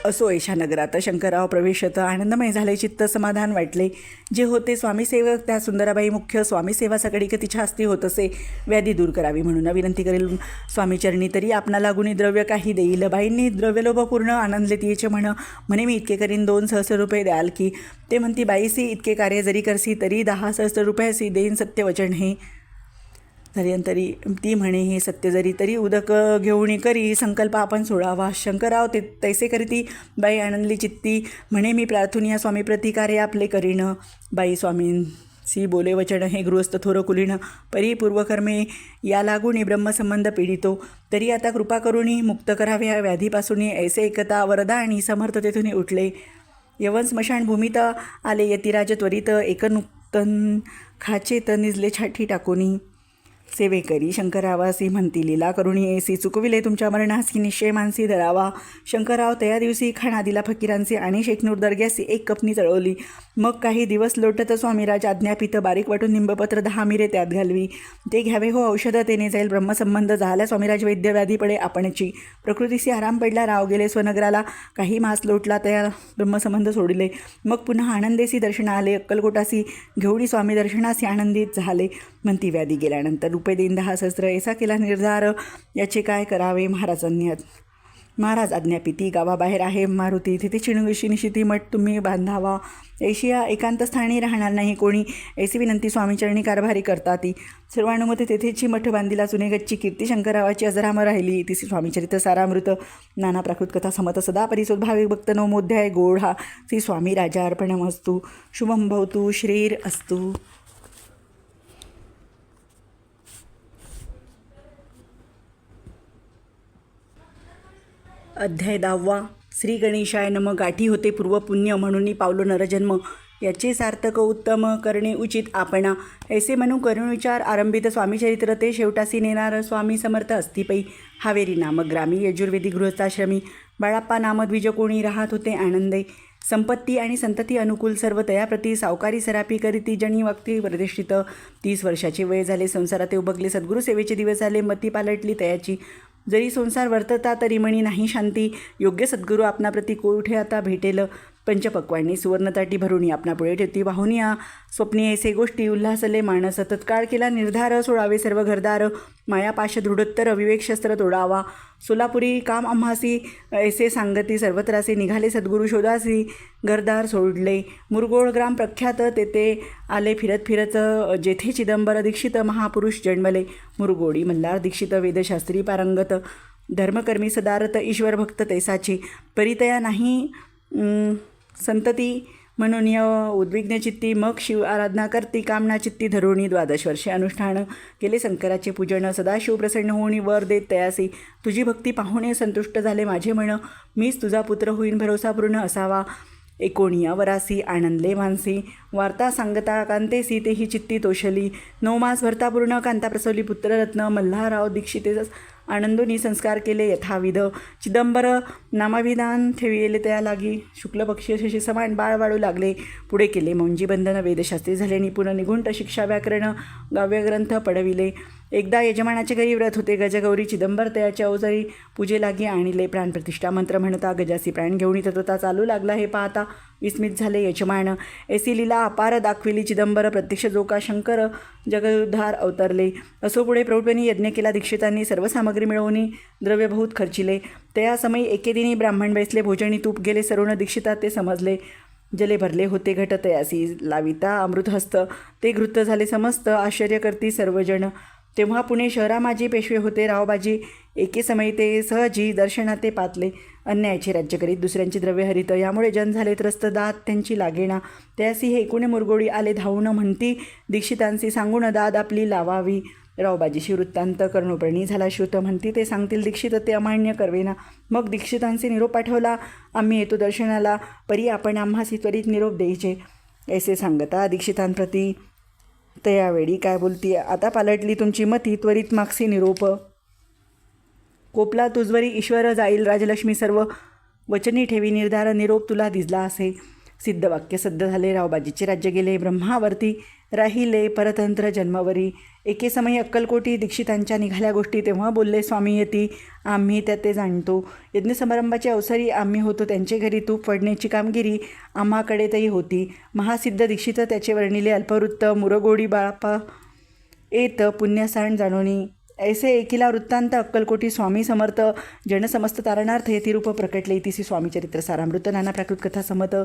असो ऐशा नगरात शंकरराव प्रवेशत आनंदमय झाले, चित्त समाधान वाटले. जे होते स्वामीसेवक त्या सुंदराबाई मुख्य स्वामीसेवा सगळीक तिच्या हस्ती होत असे. व्याधी दूर करावी म्हणून विनंती करेल स्वामीचरणी, तरी आपणाला गुणी द्रव्य काही देईल. बाईंनी द्रव्यलोभपूर्ण आनंदले तिचे म्हणे मी इतके करीन 2 सहस्र रुपये द्याल की. ते म्हणती बाईसी इतके कार्य जरी करसी तरी 10 सहस्र रुपयासी देईन सत्यवचन हे. तरी ती म्हणे हे सत्य जरी तरी उदक घेऊन करी संकल्प आपण सोडावा. शंकरराव ते तैसे करीती. बाई आनंदली चित्ती म्हणे मी प्रार्थून या स्वामी प्रति कार्य आपले करीन. बाई स्वामींसी बोले वचन हे गृहस्थ थोर कुलीन, परी पूर्वकर्मे या लागुनी ब्रह्मसंबंध पीडितो. तरी आता कृपा करुणी मुक्त करावे या व्याधीपासून. ऐसे एकता वरदा आणि समर्थ तेथून उठले. यवन स्मशान भूमीत आले यतिराज त्वरित, एकनुक्तन खाचेत निजले छाठी टाकोनी. सेवे करी शंकररावासी म्हणती लीला करुणी, ऐसी चुकविले तुमच्या मरणासी निश्चय मानसी धरावा. शंकरराव तया दिवशी खाणा दिला फकीरांची आणि शेखनूर दर्ग्यासी 1 कपनी चळवली. मग काही दिवस लोटत स्वामीराज आज्ञापित बारीक वाटून निंबपत्र 10 मिरे त्यात घालवी. ते घ्यावे हो औषध तेने जाईल ब्रह्मसंबंध. झाला स्वामीराज वैद्य व्याधी पडे आपणची. प्रकृतीसी आराम पडला. राव गेले स्वनगराला. काही मास लोटला त्या ब्रह्मसंबंध सोडिले. मग पुन्हा आनंदेसी दर्शन आले. अक्कलकोटासी घेऊन स्वामी दर्शनासी आनंदित झाले. म्हणती व्याधी गेल्यानंतर रुपये देईन 10 सहस्र. ऐसा केला निर्धार. याचे काय करावे. महाराज आज्ञापिती. गावाबाहेर आहे मारुती, तिथे शिनिशिती मठ तुम्ही बांधावा. ऐशिया एकांत स्थानी राहणार नाही कोणी. ऐसी विनंती स्वामीचरणी कारभारी करता ती. सर्वानुमते तेथेची मठ बांधिला. चुनेगच्ची कीर्ती शंकररावाची अजरामर राहिली. तिसी स्वामीचरित्र सारामृत नाना प्राकृत कथा समत सदा परिसोद भाविक भक्त नवमोध्याय गोड हा. श्री स्वामी राजा अर्पणमस्तु. शुभम भवतु. श्रीर अस्तु. अध्याय 10. श्री गणेशाय नम. गाठी होते पूर्वपुण्य म्हणून पावलो नरजन्म. याचे सार्थक उत्तम करणे उचित आपणा. ऐसे म्हणून करुण विचार आरंभित स्वामीचरित्र ते शेवटासी नेणार स्वामी समर्थ अस्तिपै. हावेरी नामक ग्रामी यजुर्वेदी गृहस्थाश्रमी बाळाप्पा नाम द्विज कोणी राहत होते आनंदे. संपत्ती आणि संतती अनुकूल सर्व तयाप्रती. सावकारी सरापी करीती जणी वक्ती प्रतिष्ठित. 30 वर्षाचे वय झाले. संसारात उभगले. सद्गुरू सेवेचे दिवस झाले. मती पालटली तयाची. जरी संसार वर्तता तरी मणी नाही शांती. योग्य सद्गुरू आपणाप्रती कोठे आता भेटेल. पंचपक्वांनी सुवर्णताटी भरुणी आपणापुढे ठेवती. वाहुनिया स्वप्नी ऐसे गोष्टी उल्हासले मानस. तत्काळ केला निर्धार. सोडावे सर्व घरदार. मायापाश दृढोत्तर विवेकशस्त्र तोडावा. सोलापुरी काम आम्हासी ऐसे सांगती. सर्वत्रासे निघाले सद्गुरू शोधासी. घरदार सोडले. मुरगोळ ग्राम प्रख्यात. तेथे आले फिरत जेथे चिदंबर दीक्षित महापुरुष जन्मले. मुरगोडी मल्हार दीक्षित वेदशास्त्री पारंगत. धर्मकर्मी सदारत ईश्वर भक्त तैसाची. परितया नाही संतती म्हणून उद्विग्न चित्ती. मग शिव आराधना करती कामना चित्ती धरुणी. 12 वर्षे अनुष्ठान केले शंकराचे पूजन. सदाशिव प्रसन्न होऊन वर देत तयासी. तुझी भक्ती पाहुणे संतुष्ट झाले माझे मन. मीच तुझा पुत्र होईन भरोसापूर्ण असावा. 19 वरासी आनंदले मानसी. वार्ता सांगता कांतेसी तेही चित्ती तोषली. 9 मास भरतापूर्ण कांता प्रसवली पुत्ररत्न. मल्हारराव दीक्षिते आनंदोनी संस्कार केले यथाविध. चिदंबर नामाभिधान ठेविले त्या लागी. शुक्ल पक्षी शशी समान बाळ वाळू लागले. पुढे केले मौंजी बंधन. वेदशास्त्री झाले निपुण. निघुंट शिक्षा व्याकरण काव्यग्रंथ पडविले. एकदा यजमानाच्या घरी व्रत होते. गजगौरी चिदंबर तयाच्या अवजारी पूजे लागी आणले. प्राणप्रतिष्ठा मंत्र म्हणता गजासी प्राण घेऊन तत्वता चालू लागला. हे पाहता विस्मित झाले यजमान. ऐसी लीला अपार दाखविली चिदंबर. प्रत्यक्ष जोका शंकर जगदुद्धार अवतरले. असो पुढे प्रौढपणी यज्ञ केला दीक्षितांनी. सर्व सामग्री मिळवून द्रव्य बहुत खर्चिले. त्या समयी एके दिनी ब्राह्मण बैसले. भोजनी तूप गेले सरुण दीक्षितात ते समजले. जले भरले होते घट तयासी. लाविता अमृतहस्त ते घृत झाले समस्त. आश्चर्य करती सर्वजण. तेव्हा पुणे शहरा माझी पेशवे होते रावबाजी. एके समयी ते सहजी दर्शनात ते पातले. अन्यायाचे राज्य करीत दुसऱ्यांची द्रव्य हरित. यामुळे जन झाले त्रस्त. दात त्यांची लागेना. त्यासी हे एकूणे मुरगोडी आले धावून. म्हणती दीक्षितांशी सांगून दाद आपली लावावी. रावबाजीशी वृत्तांत कर्णोपर्णी झाला श्रुत. म्हणती ते सांगतील दीक्षित ते अमान्य करवेना. मग दीक्षितांचे निरोप पाठवला. आम्ही येतो दर्शनाला. परी आपण आम्हासी त्वरित निरोप द्यायचे. ऐसे सांगता दीक्षितांप्रती तयावेळी काय बोलती. आता पालटली तुमची मती. त्वरित मागसी निरोप. कोपला तुझवरी ईश्वर जाईल. राजलक्ष्मी सर्व वचनी ठेवी. निर्धार निरोप तुला दिसला असे. सिद्ध वाक्य सद्ध झाले. रावबाजीचे राज्य गेले. ब्रह्मावरती राहिले परतंत्र जन्मवरी. एके समयी अक्कलकोटी दीक्षितांच्या निघाल्या गोष्टी. तेव्हा बोलले स्वामी येती आम्ही त्या ते जाणतो. यज्ञसमारंभाचे अवसरी आम्ही होतो त्यांचे घरी. तूप फोडण्याची कामगिरी आम्हाकडे तरी होती. महासिद्ध दीक्षित त्याचे वर्णिले अल्पवृत्त. मुरगोडी बाळाप्पा येत पुण्यसाण जाणोनी. ऐसे एकिला वृत्तांत अक्कलकोटी स्वामी समर्थ जनसमस्त तारणार्थ यतिरूप प्रकटले. इतिसी स्वामीचरित्र सारामृत. नाना प्राकृत कथा समत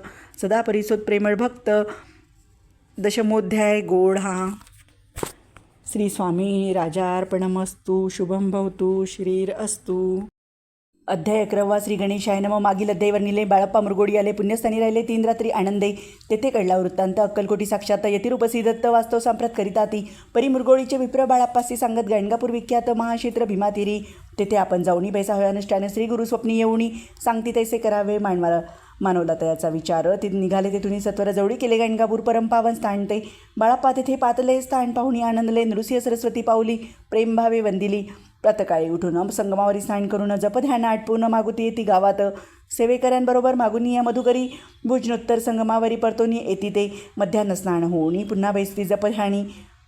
सदा परिसोत प्रेमळ भक्त. दशमोध्याय गोड हा. श्री स्वामी राजार्पणमस्तु. शुभम भवतु. श्रीर अस्तु. अध्याय 11. श्री गणेशाय नमः. मागील अध्याय वर्णिले. बाळप्पा मुरगोडी आले. पुण्यस्थानी राहिले 3 रात्री आनंदे. तेथे कळला वृत्तांत. अक्कलकोटी साक्षात यतिरूपसी दत्त वास्तव सांप्रत करिताती. परी मुरगोडीचे विप्र बाळप्पासी सांगत गाणगापूर विख्यात महाक्षेत्र भीमातीरी. तेथे आपण जाऊनी बैसा होय अनुष्ठान. श्री गुरु स्वप्नी येऊनी सांगती तैसे करावे मानवला तयाचा विचार. ते निघाले तेथून सत्वर जवळी केले गाणगापूर परमपावन स्थान ते. बाळप्पा तेथे पातले स्थान पाहुणी आनंदले. नृसिंह सरस्वती पाऊली प्रेमभावे वंदिली. प्रातकाळी उठून संगमावरी स्नान करून जपध्यान आटपून मागुती येती गावात. सेवेकऱ्यांबरोबर मागून या मधुकरी. भोजनोत्तर संगमावरी परतोनी येती ते. मध्यान्ह स्नान होऊनी पुन्हा बैसती जपध्यानी.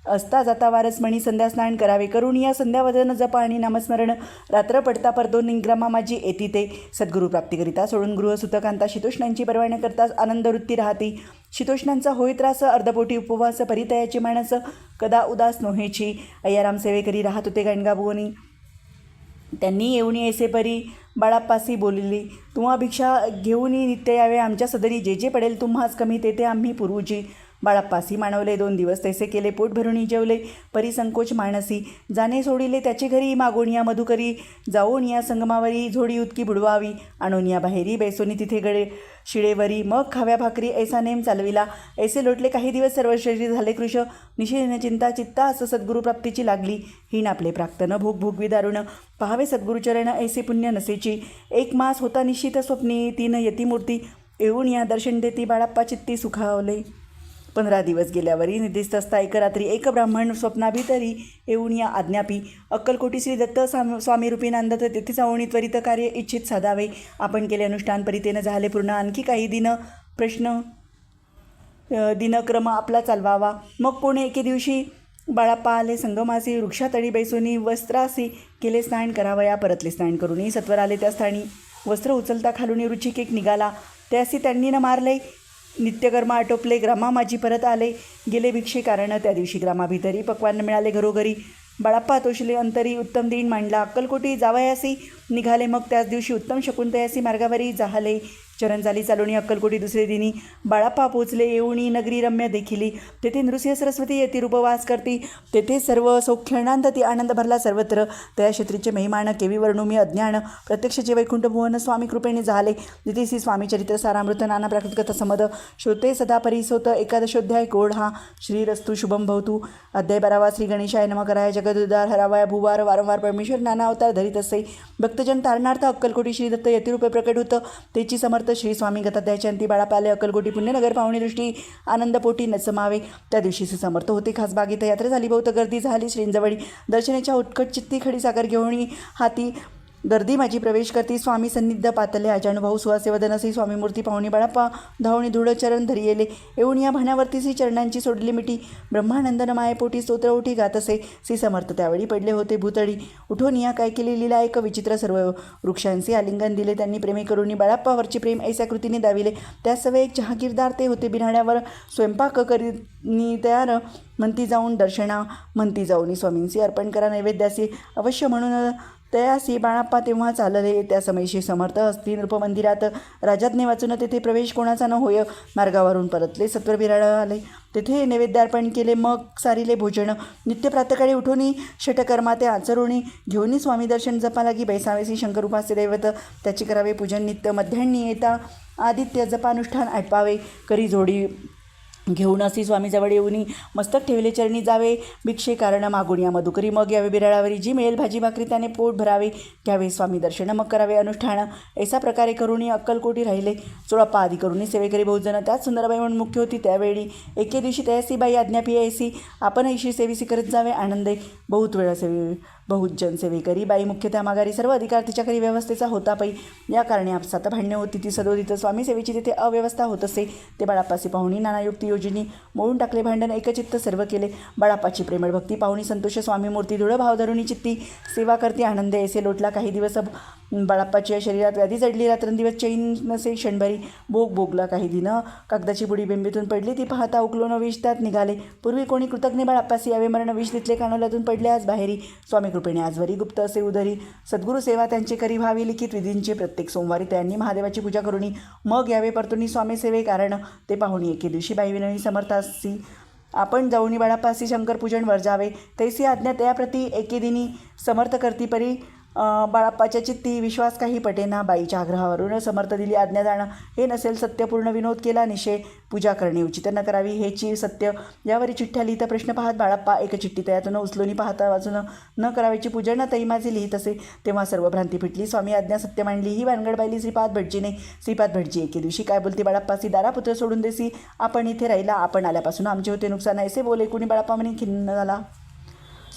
असता जाता वारसमणी संध्या स्नान करावे. करून या संध्यावदन जप आणि नामस्मरण. रात्र पडता परतोनी निग्रमा माझी येती ते. सद्गुरू प्राप्तीकरिता सोडून गृह सुतकांता. शीतोष्णांची पर्वा न करता आनंद वृत्ती राहती. शीतोष्णांचा होई त्रास अर्धपोटी उपवास. परितयाची माणस कदा उदास नोहेची. अय्याराम सेवेकरी राहत होते गाणगाभुवनी. त्यांनी येऊन ऐसे परी बाळप्पासी बोलली. तुम्हा भिक्षा घेऊन नित्य यावे. आमच्या सदरी जे जे पडेल तुम्हाच कमी ते आम्ही पुरवूची. बाळप्पासी मानवले. 2 दिवस तैसे केले. पोट भरून जेवले. परिसंकोच मानसी. जाणे सोडिले त्याचे घरी. मागून या मधुकरी. जाऊन या संगमावरी. झोडी उतकी बुडवावी. आणून या बाहेरी. बैसोनी तिथे गळे शिळेवरी. मग खाव्या भाकरी. ऐसा नेम चालविला. ऐसे लोटले काही दिवस. सर्व शरीर झाले कृश. निशिन चिंता चित्ता असं सद्गुरुप्राप्तीची लागली. हीन आपले प्राक्तन भोग भोगवी दारुण. पाहावे सद्गुरुचरण ऐसे पुण्य नसेची. 1 मास होता निश्चित स्वप्नी. 3 यतिमूर्ती येऊन या दर्शन देती. बाळप्पा चित्ती सुखावले. 15 दिवस गेल्यावरी निर्दिष्ट असता एक रात्री. एक ब्राह्मण स्वप्नाभितरी येऊन या आज्ञापी. अक्कलकोटी श्री दत्त स्वामी रूपी नांदत. तेथे जाऊन त्वरित कार्य इच्छित साधावे. आपण केले अनुष्ठान परितेनं झाले पूर्ण. आणखी काही दिनक्रम आपला चालवावा. मग कोणे एके दिवशी बाळप्पा आले संगमासी. वृक्षातळी बैसोनी वस्त्रासी केले स्नान करावया. परतले स्नान करूनही सत्वर आले त्या स्थानी. वस्त्र उचलता खालून रुचिक एक निघाला. त्यासी त्यांनी न मारले. नित्यकर्म आटोपले. ग्रामा माझी परत आले. गेले भिक्षे कारण. त्या दिवशी ग्रामाभितरी पक्वान्न मिळाले घरोघरी. बाळप्पा तोषले अंतरी. उत्तम दिन मांडला. अक्कलकोटी जावयासी निघाले. मग त्याच दिवशी उत्तम शकुंतयासी मार्गावरी जाहले. चरण झाली चालवणी. अक्कलकोटी दुसरे दिनी. बाळप्पा पोचले. येऊनी नगरी रम्य देखिली. तेथे नृसिंह सरस्वती यतिरूप वास करती. तेथे सर्व सौख्यानंद आनंद भरला सर्वत्र. तया क्षेत्रीचे महिमान केवी वर्णू मी अज्ञान. प्रत्यक्षचे वैकुंठ भुवन स्वामी कृपेने झाले. दितीसी स्वामीचरित्र सारामृत. नाना प्राकृत कथा समद. श्रोते सदा परिसोत. 11 गोड हा. श्रीरस्तु. शुभम भवतु. अध्याय 12. श्री गणेशाय नमः. कराय जगदुद्धार हरावाया भूवार. वारंवार परमेश्वर नाना अवतार धरीत असे. भक्तजन तारणार्थ अक्कलकोटी श्री दत्त यतिरूपे प्रकट होतं. तेची समर्थ श्री स्वामी गताध्यायाच्या अंती. बाळप्पा आले. अक्कलकोटी पुण्यनगर पाहुणी दृष्टी आनंदपोटी नचमावे. त्या दिवशी समर्थ होते. खास बागेत यात्रा झाली. बहुत गर्दी झाली. श्रींजवळी दर्शनाच्या उत्कट चित्ती. खडी सागर घेऊन हाती गर्दी माझी प्रवेश करती. स्वामी सन्निध पातले. अजानुभव सुहासे वदनसी. स्वामी मूर्ती पाहुणी. बाळप्पा धावणी धूळ चरण धरी येले. येऊन या भाण्यावरती श्री चरणांची सोडली मिठी. ब्रह्मानंदन मायेपोटी स्तोत्र उठी गात असे. श्री समर्थ त्यावेळी पडले होते भूतळी. उठून या काय केली लीला एक विचित्र. सर्व वृक्षांचे आलिंगन दिले त्यांनी प्रेमे करून. बाळप्पावरचे प्रेम ऐसा कृतीने दाविले. त्या सवय एक जहागीरदार ते होते. बिन्हाण्यावर स्वयंपाक करीनी तयार. म्हणती जाऊन दर्शना. म्हणती जाऊन स्वामींची अर्पण करा नैवेद्यासी. अवश्य म्हणून तयासी बाळप्पा तेव्हा चालले. त्या समयशी समर्थ हस्ती नृपमंदिरात. राजाज्ञे वाचून तेथे प्रवेश कोणाचा न होय. मार्गावरून परतले. सत्वर बिराड आले. तेथे नैवेद्यार्पण केले. मग सारिले भोजन. नित्य प्रातकाळी उठून षटकर्मा ते आचरुणी. घेऊन स्वामी दर्शन जपा लागी. बैसावेसी शंकर उपास्य दैवत. त्याचे करावे पूजन नित्य. मध्यान्ही येता आदित्य जपानुष्ठान आटपावे. करी जोडी घेऊन असी स्वामीजवळ येऊनी मस्तक ठेवले. चरणी जावे भिक्षे कारण. मागून या मधुकरी. मग यावे बिराळावरी. जी मिळेल भाजी भाकरी त्याने पोट भरावे. घ्यावे स्वामी दर्शन. मग करावे अनुष्ठान. ऐसा प्रकारे करूनी अक्कलकोटी राहिले. 16 आदी करूनी सेवेकरी बहुजन. त्यात सुंदरबाई म्हणून मुख्य होती. त्यावेळी एके दिवशी तयासी बाई आज्ञापी ऐसी. आपण ऐशी सेविसी करत जावे. आनंदे बहुत वेळा बहुजन सेवेकरी बाई मुख्यतः माघारी सर्व अधिकार तिच्याकरी व्यवस्थेचा होता पै. या कारणे आपसात भांडणे होती ती सदोदित स्वामी सेवेची तेथे अव्यवस्था होत असे. ते बाळाप्पासी पाहुणी नाना युक्ती योजनी मोडून टाकले. भांडण एकचित्त सर्व केले. बाळाप्पाची प्रेमळ भक्ती पाहुणी संतोष स्वामी मूर्ती दृढ भाव धरुणी चित्ती सेवा करते आनंद ऐसे लोटला. काही दिवस बाळाप्पाच्या शरीरात व्याधी जडली. रात्रंदिवस चैन नसे क्षणभरी भोग भोगला. काही दिन कागदाची बुडी बेंबीतून पडली. ती पाहता उकलून विष त्यात निघाले. पूर्वी कोणी कृतज्ञ बाळाप्पासी यावे मरण विष तिथले कानोल्यातून पडले आज बाहेरी. स्वामी कृपेने आजवरी गुप्त असे उदरी सद्गुरू सेवा त्यांचे करी व्हावी लिखित विधींचे. प्रत्येक सोमवारी त्यांनी महादेवाची पूजा करुनी मग यावे परतुनी स्वामी सेवे. कारण ते पाहुणी एके दिवशी बाई विनवी समर्थासी आपण जाऊनी बाळाप्पासी शंकर पूजन वर जावे. तैसी आज्ञा त्याप्रती एके दिनी समर्थ करती परी बाळाप्पाच्या चित्ती विश्वास काही पटेना. बाईच्या आग्रहावरून समर्थ दिली आज्ञा जाणं हे नसेल सत्य. पूर्ण विनोद केला निषेध. पूजा करणे उचित न करावी हेची सत्य. यावरी चिठ्ठ्या लिहित प्रश्न पाहत बाळाप्पा एक चिठ्ठी तयातून उचलून पाहता वाचून न करायची पूजन तई माझे लिहित असे. तेव्हा सर्व भ्रांती फिटली. स्वामी आज्ञा सत्य मांडली. ही भानगड बायली श्रीपाद भटजीने. श्रीपाद भटजी एके दिवशी काय बोलती बाळाप्पासी दारापुत्र सोडून देसी आपण इथे राहिला. आपण आल्यापासून आमचे होते नुकसान ऐसे बोले. कुणी बाळाप्पा म्हणे खिन्न झाला.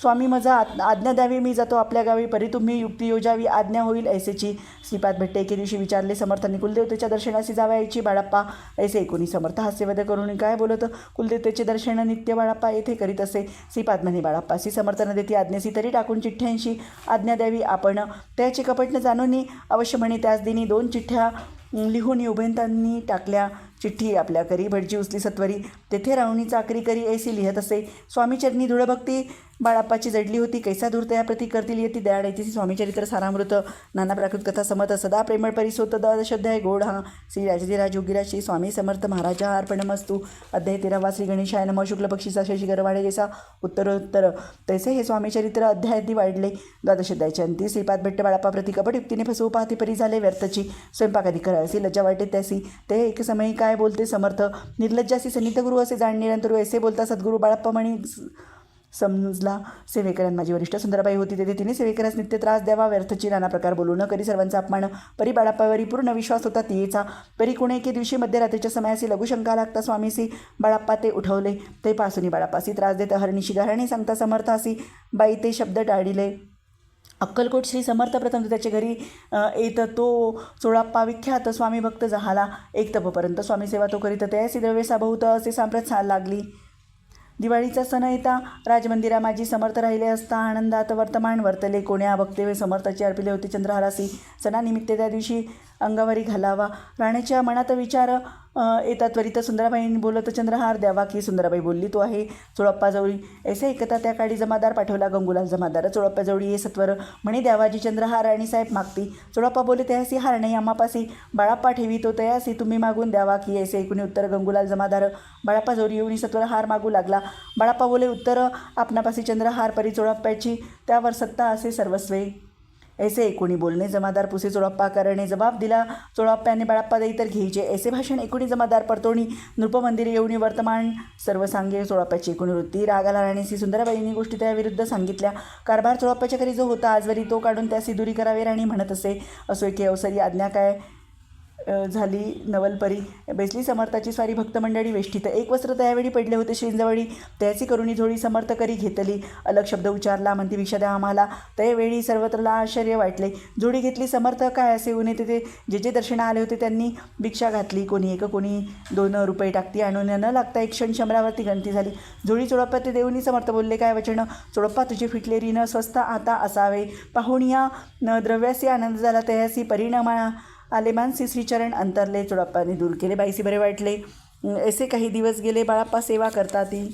स्वामी माझा आज्ञा द्यावी मी जातो आपल्या गावी परी तुम्ही युक्ती योजावी आज्ञा होईल ऐसेची. श्रीपाद भट्टे एके दिवशी विचारले समर्थांनी कुलदेवतेच्या दर्शनाशी जावायची बाळाप्पा ऐसे ऐकून समर्थ हास्यवध करून काय बोलत. कुलदेवतेचे दर्शन नित्य बाळाप्पा येथे करीत असे. श्रीपाद म्हणे बाळाप्पासी समर्थ न देती आज्ञेसी तरी टाकून चिठ्ठ्यांशी आज्ञा द्यावी आपण. त्याचे कपट न जाणून अवश्य म्हणे. त्याच दिनी 2 चिठ्ठ्या लिहून उभयंतांनी टाकल्या. चिठ्ठी आपल्या करी भटजी उचली सत्वरी. तेथे राहुणी चाकरी करी ऐसी लिहत असे. स्वामीचरणी दृढभक्ती बाळाप्पाची जडली होती. कैसा धूर्त या प्रती करतील येती दयाड ऐतिसी स्वामीचरित्र सारामृत नाना प्राकृत कथा समत सदा प्रेमळ परिसोत 10 अध्याय गोड हा. श्री राजधिराज योगीराज श्री स्वामी समर्थ महाराजा अर्पणमस्तु. अध्याय 13 श्री गणेशाय नमः. शुक्ल पक्षीचा शशी गरवाडे जैसा उत्तरोत्तर तैसे हे स्वामीचरित्र अध्यायादी वाढले. 12 अध्यायाचे अंती. श्रीपाद भट्ट बाळाप्पा प्रति कपट युक्तीने फसवू पाहती परी झाले व्यर्थची. स्वयंपाकादी करायसी लज्जा वाटे त्यासी. ते एक समयी काय बोलते समर्थ निर्लज्जासी सन्निध गुरु असे जाण निरंतर ऐसे बोलता सद्गुरू बाळाप्पा म्हणी समजला. सेवेकरांत माझी वरिष्ठ सुंदराबाई होती तेथे तिने सेवेकरास नित्य त्रास द्यावा. व्यर्थची नाना प्रकार बोलू न करी सर्वांचा अपमान. परी बाळाप्पावरी पूर्ण विश्वास होता तियेचा. परी कोणी एके दिवशी मध्यरात्रीच्या समयासी लघुशंका लागता स्वामीसी बाळाप्पा ते उठवले. ते पासूनी बाळाप्पासी त्रास देत हरणीशी गारणी सांगता समर्थासी बाई ते शब्द टाळिले. अक्कलकोट श्री समर्थ प्रथम त्याच्या घरी येत तो चोळाप्पा विख्यात स्वामी भक्त झाला. एक तपपर्यंत स्वामी सेवा तो करीत तयासी द्रव्य साभवत असे सांप्रत लागली. दिवाळीचा सण येता राजमंदिरा माझी समर्थ राहिले असता आनंदात वर्तमान वर्तले. कोण्या भक्ते समर्थाची अर्पिले होते चंद्रहारासी. सणानिमित्त त्या दिवशी अंगावरी घालावा. राणीच्या मनात विचार येतात त्वरित सुंदराबाईंनी बोलत चंद्रहार द्यावा की सुंदराबाई बोलली तो आहे चोळप्पाजवळी. ऐसे ऐकता त्या काळी जमादार पाठवला गंगूलाल जमादार. चोळप्पाजवळी ये सत्वर म्हणे द्यावाजी चंद्रहार राणीसाहेब मागती. चोळप्पा बोले तयासी हार नाही आम्हापासी बाळाप्पा ठेवी तो तयासी तुम्ही मागून द्यावा की. ऐसे ऐकून उत्तर गंगूलाल जमादार बाळाप्पाजवळी येऊन सत्वर हार मागू लागला. बाळाप्पा बोले उत्तर आपणापासी चंद्रहार परी चोळप्प्याची त्यावर सत्ता असे सर्वस्वे. ऐसे एकोणी बोलणे जमादार पुसे चोळप्पा करणे जबाब दिला. चोळप्प्याने बाळाप्पा देई तर घ्यायचे. ऐसे भाषण एकोणी जमादार परतोणी नृपमंदिरे येऊनी वर्तमान सर्व सांगे. चोळप्प्याची एकूण वृत्ती रागाला राणीसी सुंदराबाईंनी गोष्टी त्याविरुद्ध सांगितल्या. कारभार चोळप्प्याच्या घरी जो होता आजवरी तो काढून त्यासी दुरी करावे राणी म्हणत असे. असो एके अवसरी आज्ञा काय झाली नवलपरी. बेसली समर्थाची स्वारी भक्तमंडळी वेष्टीत. एक वस्त्र त्यावेळी पडले होते श्रींजवळी. त्याची करुणी झोळी समर्थ करी घेतली. अलग शब्द उच्चारला म्हणती भिक्षा द्या आम्हाला. त्यावेळी सर्वत्रला आश्चर्य वाटले. जोडी घेतली समर्थ काय असे उणे तेथे जे जे दर्शना आले होते त्यांनी भिक्षा घातली. कोणी 1 कोणी 2 रुपये टाकती. आणून न लागता एक क्षण शंभरावरती गणती झाली. जोडी चोळप्पा ते देऊनी समर्थ बोलले काय वचन. चोळप्पा तुझे फिटले रीन स्वस्त आता असावे. पाहुणिया द्रव्यासी आनंद झाला तयासी परिणामा आले मानसी श्रीचरण अंतरले. चोळप्पाने दूर केले बाईसी बरे वाटले. ऐसे काही दिवस गेले. बाळाप्पा सेवा करता ती.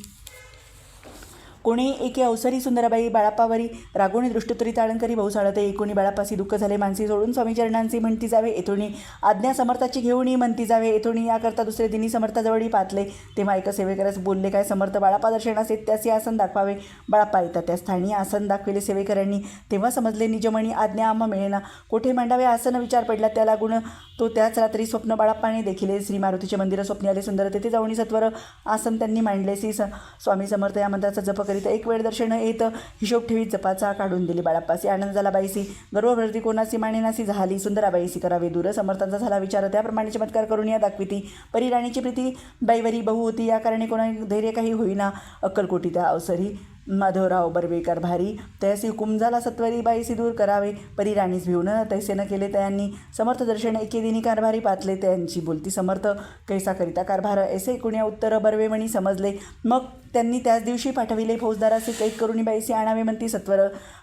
कोणी एके अवसरी सुंदराबाई बाळाप्पावरी रागोणी दृष्टोत्तरी ताळण करी भाऊ साळते. एकोणी बाळाप्पासी दुःख झाले मानसी सोडून स्वामीचरणांची म्हणती जावे. येथोणी आज्ञा समर्थाची घेऊनही म्हणती जावे. येथोणी याकरता दुसरे दिनी समर्थाजवळी पातले. तेव्हा एका सेवेकरास बोलले काय समर्थ बाळाप्पा दर्शनास येत त्यासी आसन दाखवावे. बाळाप्पा येतात त्या स्थानी आसन दाखविले सेवेकरांनी. तेव्हा समजले निजमणी आज्ञा आम्हा मिळेना. कोठे मांडावे आसन विचार पडला. त्याला गुण तो त्याच रात्री स्वप्न बाळाप्पाने देखिले. श्री मारुतीचे मंदिर स्वप्नी आले सुंदर. तेथे जाऊनी सत्वर आसन त्यांनी मांडले. श्री स्वामी समर्थ या मंत्राचा जप करीत एक वेळ दर्शन येत हिशोब ठेवीत जपाचा काढून दिली. बाळाप्पासी आनंद झाला बाईसी. गर्वभरती कोणासी मानेनासी झाली. सुंदराबाईसी करावे दूर. समर्थांचा झाला विचार. त्याप्रमाणे चमत्कार करून या दाखविती. परिराणीची प्रीती बाईवरी बहु होती. या कारणे कोणा धैर्य काही होईना. अक्कलकोटी त्या अवसरी माधवराव बर्वेकर भारी तयासी हुकुम झाला सत्वरी बाईसी दूर करावे परी राणीस भिवून तैसे न केले तयांनी समर्थ दर्शन एके दिनी कारभारी पातले त्यांची बोलती समर्थ कैसा करिता कारभार ऐसे कुण्या उत्तर बर्वे म्हणी समजले. मग त्यांनी त्याच दिवशी पाठविले फौजदाराचे कैक करुणी बाईसी आणावे म्हणती सत्वर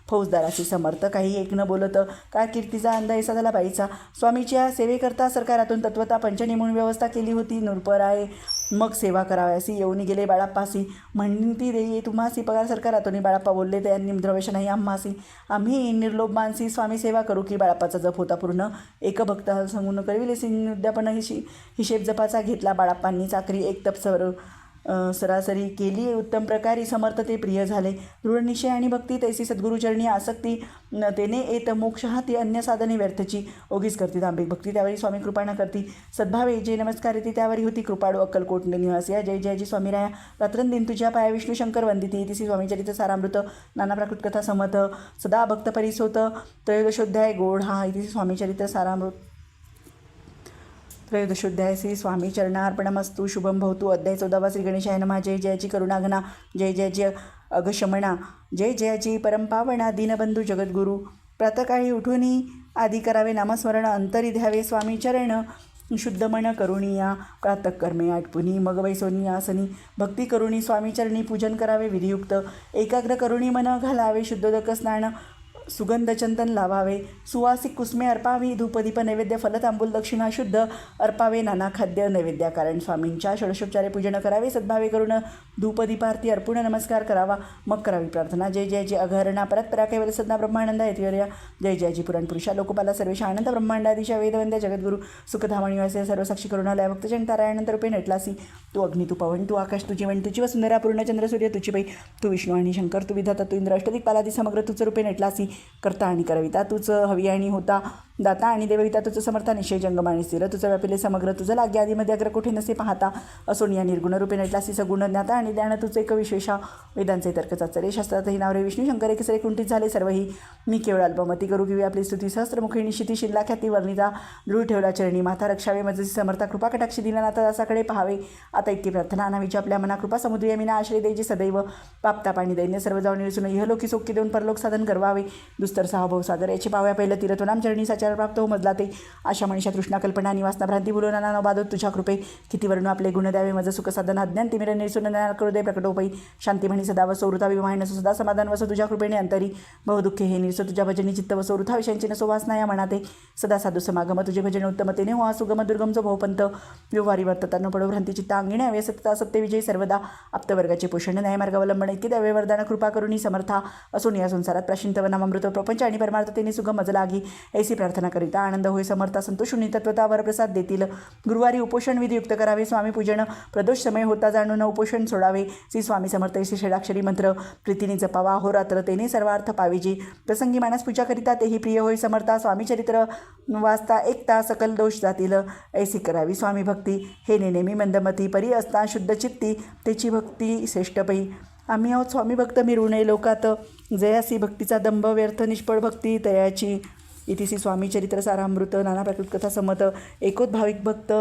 फौजदाराशी समर्थ काही एक न बोलत काय कीर्तीचा अंध ऐसा झाला बाईचा. स्वामीच्या सेवेकरता सरकारातून तत्वता पंचनी म्हणून व्यवस्था केली होती. नुरपराये मग सेवा कराव्यासी येऊन गेले बाळाप्पासी म्हणती देई तुम्हासी पगार सरकारातून. बाळाप्पा बोलले त्यांनी द्रवेश नाही आम्हासी आम्ही निर्लोभ मानसी स्वामी सेवा करू की. बाळाप्पाचा जप होता पूर्ण एक भक्त सांगून करविले उद्यापन हिशेब जपाचा घेतला. बाळाप्पांनी चाकरी एक तपसर सरासरी केली उत्तम प्रकारे समर्थ ते प्रिय झाले. दृढनिश्चय आणि भक्ती तैसी सद्गुरुचरणी आसक्ती तेने येत मोक्ष हाती अन्य साधने व्यर्थची ओगीच करती. दांभिक भक्ती त्यावेळी स्वामी कृपा न करती सद्भावे जे नमस्कार येते त्यावेळी होती. कृपाळू अक्कलकोट निवासिया जय जयजी स्वामीराया रात्रंदिन तुझ्या पाया विष्णू शंकर वंदिती. तिसी स्वामीचरित्र सारामृत नाना प्राकृत कथा समत सदा भक्त परिसोत त्रयोदशोध्याय गोड हा इतिसी स्वामीचरित्र सारामृत त्रयोदशोध्याय श्री स्वामी चरणार्पणमस्तु शुभम भवतु. अध्याय 14 श्री गणेशाय नमः. जय जयाची करुणाघना जय जयाची अगशमणा जय जयाची परमपावना दीनबंधू जगद्गुरु. प्रातकाळी उठूनी आदी करावे नामस्मरण अंतरी द्यावे स्वामी चरण शुद्ध मन करुणिया. प्रातःकर्मे आटपुनी मग बैसोनी आसनी भक्ती करुणी स्वामीचरणी पूजन करावे विधियुक्त. एकाग्र करुणी मन घालावे शुद्धोदक स्नान सुगंध चंदन लावावे. सुवासिक कुसमे अर्पावी धूपदीप नैवेद्य फलतांबूल दक्षिणा शुद्ध अर्पावे. नाना खाद्य नैवेद्या कारण स्वामींच्या षोडशोपचारे पूजन करावे. सद्भावे करून धूपदीपारती अर्पूण नमस्कार करावा. मग करावी प्रार्थना. जय जयजी अघरणा परतपरा कैवल सदना ब्रह्मानंद यतिवर्या. जय जयजी पुराण पुरुषा लोकपाला सर्वेश आनंद ब्रह्मांडादिशा वेदवंद्या जगद्गुरु सुखधामणिवासी सर्व साक्षी करुणालय भक्तजन तारायणंत रूपे नटलासी. तू अग्नी तू पवन तू आकाश तुझी वण तुझी वसुंधरा पूर्ण चंद्र सूर्य तुझी बाई. तू विष्णू आणि शंकर तू विधाता तू इंद्र अष्टदिक्पालादी समग्र तुझं रूपे नटलासी. करता आणि करविता तुझं हवी आणि होता दाता आणि देवविता तुझं समर्था निश्चय जंगम आणि स्थिर तुझं व्यापिले समग्र तुझं लागे आदीमध्ये अग्र कुठे नसे पाहता. असोन या निर्गुण रूपे नटलासी सगुण ज्ञाता आणि ज्ञान तुझे एक विशेषा. वेदांचे तर्क चाचरे शास्त्रातही नावरे विष्णू शंकर एकसरे कुंठित झाले सर्वही. मी केवळ अल्पमती करू किंवा आपली स्तुती सहस्त्रमुखी निशिती शिल्ला ख्याती वर्णिता दृढ ठेवला चरणी माथा रक्षावे मजसी समर्था कृपा कटाक्षी दिनानाथा दासाकडे पाहावे. आता इतकी प्रार्थना आणावीची आपल्या मना कृपा समुद्री मीना आश्रय द्यायची सदैव. पापता पाणी दैन्य सर्व जाऊन निरसून इहलोकी सोक्की देऊन परलोक साधन करवावे. दुस्तर सहाभाऊ सागर याचे पाव्या पहिलं तीरतो नाम चरणी साचार प्राप्त हो मजला ते. आशा मनीषा तृष्णा कल्पना निवासना भ्रांती बोलून नाना बाधोत तुझ्या कृपे. किती वर्णू आपले गुण द्यावे मज सुख साधन अज्ञान तिमिर निरसून ज्ञान करू दे प्रकटोपई. शांती म्हणी सदा वसो वृथा विवाह नसो सदा समाधान वसो तुझ्या कृपेने अंतरी. बहुदुःखे हे निरसो तुझ्या भजनी चित्त वसो वृथा विषयांची नसो वासना या मनाते. सदा साधू समागम तुझे भजन उत्तमतेने हो सुगम दुर्गमचो भावपंत. व्यवहारी वर्तता न पडो भ्रांती चित्ता अंगिणे हवे सत्ता सत्य विजयी सर्वदा. आप्तवर्गाचे पोषण न्यायमार्गावलंबन इतके द्यावे वरदान कृपा करुणी समर्था. असून या संसारात प्राशिंतव नामामृत प्रपंच आणि परमार्थतेने सुगम मज लागी. ऐसी प्रार्थना करिता आनंद होय समर्था संतोषुनी तत्वता वरप्रसाद देतील. गुरुवारी उपोषण विधियुक्त करावे. स्वामी पूजन प्रदोष समय होता जाणून उपोषण सोडावे. श्री स्वामी समर्थ ऐसी षडाक्षरी मंत्र प्रीतीने जपावा. अहोरात्र तेने सर्वार्थ पाविजी. प्रसंगी मानस पूजा करिता तेही प्रिय होय समर्था. स्वामी चरित्र वाचता एकता सकल दोष जातील. ऐसी करावी स्वामी भक्ती. हे नेनेमी मंदमती परी असता शुद्ध चित्ती त्याची भक्ती श्रेष्ठपै. आम्ही आहोत स्वामी भक्त मिरू नये लोकात. जयासी भक्तीचा दंभ व्यर्थ निष्फळ भक्ती तयाची. इतिसी स्वामी चरित्र सारामृत नाना प्राकृत कथा समत. एकोत भाविक भक्त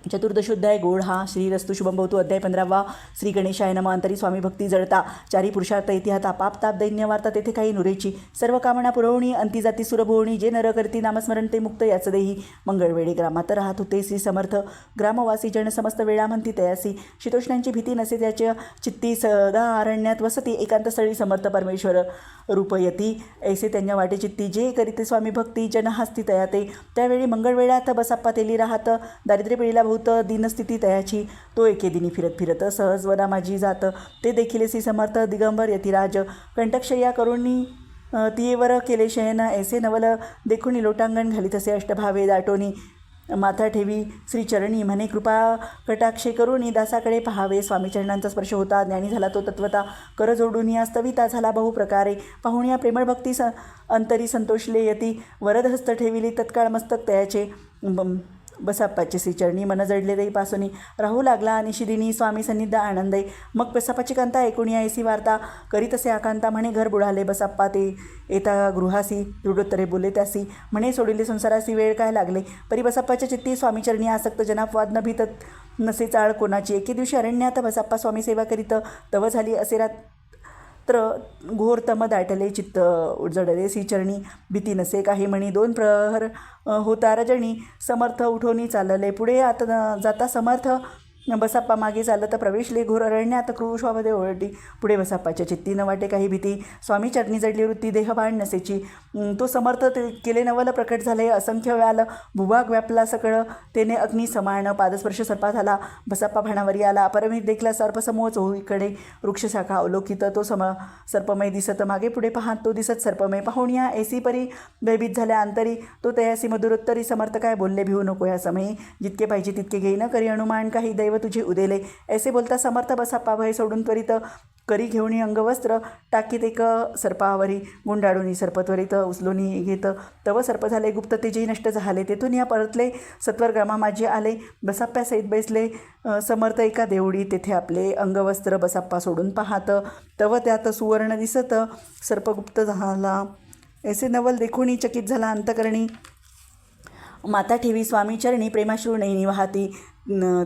चतुर्दशोध्याय गोड हा श्रीरस्तु शुभम भवतु. अध्याय 15 श्री गणेशाय नमः. अंतरी स्वामी भक्ती जळता चारी पुरुषार्थ इतिहाता पाप ताप दैन्य वार्ता तेथे काही नुरेची. सर्व कामना पुरवणी अंती जाती सुरभोवणी. जे नर करती नामस्मरण ते मुक्त याच देही. मंगळवेळी ग्रामात राहत होते श्री समर्थ. ग्रामवासी जन समस्त वेळा म्हणती तयासी. शीतोष्णांची भीती नसे त्याच्या चित्ती. सदा अरण्यात वसती एकांत स्थळी समर्थ परमेश्वर रूपयती. ऐसे त्यांच्या वाटे चित्ती. जे करीते स्वामी भक्ती जन हस्ती तयाते. त्यावेळी मंगळवेळात बसाप्पा तेली राहत. दारिद्र्य पिढीला भूत दीनस्थिती तयाची. तो एके दिनी फिरत फिरत सहज वना माझी जात. ते देखील श्री समर्थ दिगंबर यतिराज. कंटकशय्या करुणी तियेवर केले शयन. ऐसे नवल देखुनी लोटांगण घालीत असे अष्टभावे दाटोनी. माथा ठेवी श्रीचरणी म्हणे कृपा कटाक्षे करुणी दासाकडे पहावे. स्वामीचरणांचा स्पर्श होता ज्ञानी झाला तो तत्वता. कर जोडून या स्तविता झाला बहुप्रकारे. पाहुण या प्रेमळ भक्ती अंतरी संतोषले यती. वरद हस्त ठेविली तत्काळ मस्तक तयाचे. बसाप्पाचे श्रीचरणी मन जडले देईपासून राहू लागला निशिदिनी स्वामी सन्निध आनंदय. मग बसाप्पाची कांता ऐकून ऐसी वार्ता करीत असे आकांता म्हणे घर बुडाले बसाप्पा ते येता गृहासी. दृढोत्तरे बोलले त्यासी म्हणे सोडिले संसारासी वेळ काय लागले. परी बसाप्पाच्या चित्ती स्वामीचरणी आसक्त जनापवाद न भीत नसे चाळ कोणाची. एके दिवशी अरण्यात बसाप्पा स्वामी सेवा करीत तव झाली असे घोर तम दाटले चित्त उजडले श्रीचरणी भीती नसे काही म्हणी 2 प्रहर होता रजणी समर्थ उठोनी चालले पुढे आता जाता समर्थ बसाप्पा मागे चालत प्रवेशले घोर अरण्यात क्रूशवामध्ये ओरडली पुढे बसाप्पाच्या चित्ती न वाटे काही भीती स्वामी चरणी जडली वृत्ती देहबाण नसेची तो समर्थ केले नवल प्रकट झाले असंख्य व्याल भूभाग व्यापला सकळ तेने अग्नी समान पादस्पर्श सर्पात आला बसाप्पा भाणावरी आला अपरमित देखला सर्पसमूह चोहीकडे वृक्षशाखा अवलोकित तो सर्पमय दिसत मागे पुढे पाहत तो दिसत सर्पमय पाहुणिया ऐसी परी भयभीत झाल्या अंतरी तो तयासी मधुरोत्तरी समर्थ काय बोलले भिवू नको या समयी जितके पाहिजे तितके घेईन करी अनुमान काही दैव तुझे उदेले ऐसे बोलता समर्थ बसाप्पा भय सोडून त्वरित करी घेऊनी अंगवस्त्र टाकीत एक सर्पावरी गुंडाळूनी सर्पत्वरित उचलूनी घेत तव सर्प झाले गुप्त तेजही नष्ट झाले तेथून या परतले सत्वर ग्रामा माझे आले बसाप्प्या सहित बैसले समर्थ एका देवडी तेथे आपले अंगवस्त्र बसाप्पा सोडून पाहत तव त्यात सुवर्ण दिसत सर्पगुप्त झाला ऐसे नवल देखुनी चकित झाला अंतकरणी माता ठेवी स्वामी चरणी प्रेमाश्रू नैनी वाहती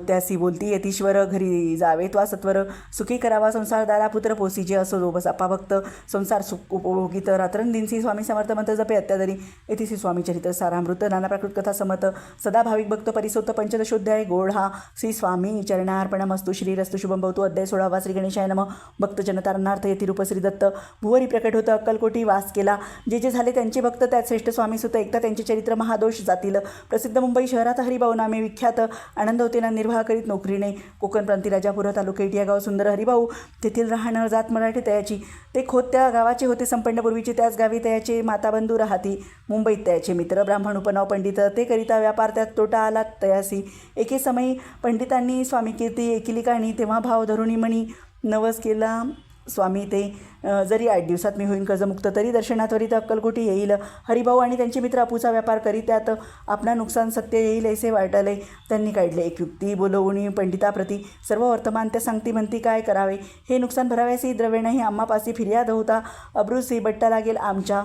त्यासी बोलती यतीश्वर घरी जावे त्वा सत्वर सुखी करावा संसार दारा पुत्र पोसीचे असो जो बसाप्पा भक्त संसार सुख उपभोगित रात्रंदिनसी स्वामी समर्थ मंत्र जपे अत्यादरी येथीसी स्वामी चरित्र सारामृत नाना प्राकृत कथा समत सदा भाविक भक्त परिसोत्त पंचदशोध्याय गोढा श्री स्वामी चरणार्पणमस्तु श्रीरस्तु शुभम भवतु अध्याय 16 श्री गणेशाय नमः भक्त जनतारणार्थ येती रूप श्री दत्त भुवरी प्रकट होतं अक्कलकोटी वास केला जे जे झाले त्यांचे भक्त त्यात श्रेष्ठ स्वामी सुत एकता त्यांचे चरित्र महादोष जातील प्रसिद्ध मुंबई शहरात हरिभाऊ नामे विख्यात आनंद होतेना निर्वाह करीत नोकरीने कोकण प्रांती राजापुर तालुका इटिया गाव सुंदर हरिभाऊ तेथील राहणार जात मराठी तयाची ते खोत त्या गावाचे होते संपन्न पूर्वीचे त्याच गावी तयाचे माताबंधू राहती मुंबईत तयाचे मित्र ब्राह्मण उपनाव पंडित ते करिता व्यापार त्यात तोटा आला तयासी एके समयी पंडितांनी स्वामी कीर्ती एकिली काणी तेव्हा भाव धरुणी म्हणी नवस केला स्वामी ते जरी 8 दिवसात मी होईन कर्जमुक्त तरी दर्शनात्वरित अक्कलकोटी येईल हरिभाऊ आणि त्यांचे मित्र अपूचा व्यापार करीत त्यात आपला नुकसान सत्य येईल असे वाटले त्यांनी काढले एक युक्ती बोलवून पंडिताप्रती सर्व वर्तमान त्या सांगती म्हणती काय करावे हे नुकसान भराव्यासी द्रव्य नाही आम्हापासी फिर्याद होता अब्रुसी बट्टा लागेल आमच्या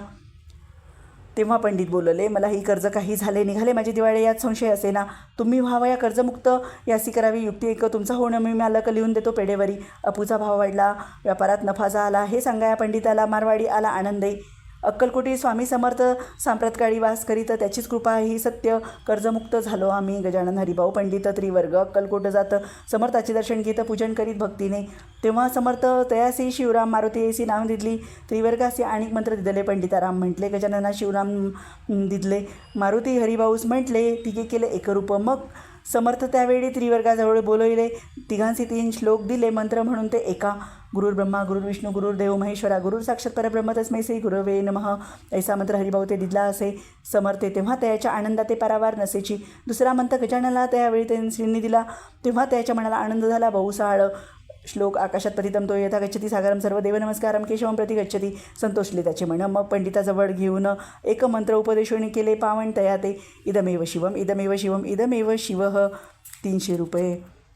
तेव्हा पंडित बोलले मला ही कर्ज काही झाले निघाले माझे दिवाळे यात संशय असे ना तुम्ही व्हावं या कर्जमुक्त यासी करावी युक्ती एक तुमचा होणं मी मालक लिहून देतो पेढेवरी अपूचा भाव वाढला व्यापारात नफा झाला हे सांगा या पंडिताला मारवाडी आला आनंदे अक्कलकोटी स्वामी समर्थ सांप्रतकाळी वास करीत त्याचीच कृपा ही सत्य कर्जमुक्त झालो आम्ही गजानन हरिभाऊ पंडित त्रिवर्ग अक्कलकोट जात समर्थाचे दर्शन घेत पूजन करीत भक्तीने तेव्हा समर्थ तयासी शिवराम मारुती ऐसी नाव दिदली त्रिवर्गासी अनेक मंत्र दिदले पंडिताराम म्हटले गजानना शिवराम दिदले मारुती हरिभाऊस म्हटले तिघे केले एकरूप मग समर्थ त्यावेळी त्रिवर्गाजवळ बोलविले तिघांचे 3 श्लोक दिले मंत्र म्हणून ते एका गुरुर् ब्रह्मा गुरुर्विष्णू गुरुर्देव महेश्वरा गुरुर साक्षात परब्रह्म तस्मै श्री गुरवे नमः ऐसा मंत्र हरिभाऊ ते दिदला असे समर्थे तेव्हा त्याच्या आनंदात ते पारावार नसेची दुसरा मंत्र गजाननाला त्यावेळी त्यांनी दिला तेव्हा त्याच्या मनाला आनंद झाला बहुसाळ श्लोक आकाशात पतितम तो यथा गच्छती सागरम सर्व देव नमस्कारम केशवम प्रति गच्छती संतोषले त्याचे म्हण मग पंडिताजवळ घेऊन एक मंत्र उपदेशोनी केले पावन तया ते इदमेव शिवम इदमेव शिवम इदमेव शिवः 300 रुपये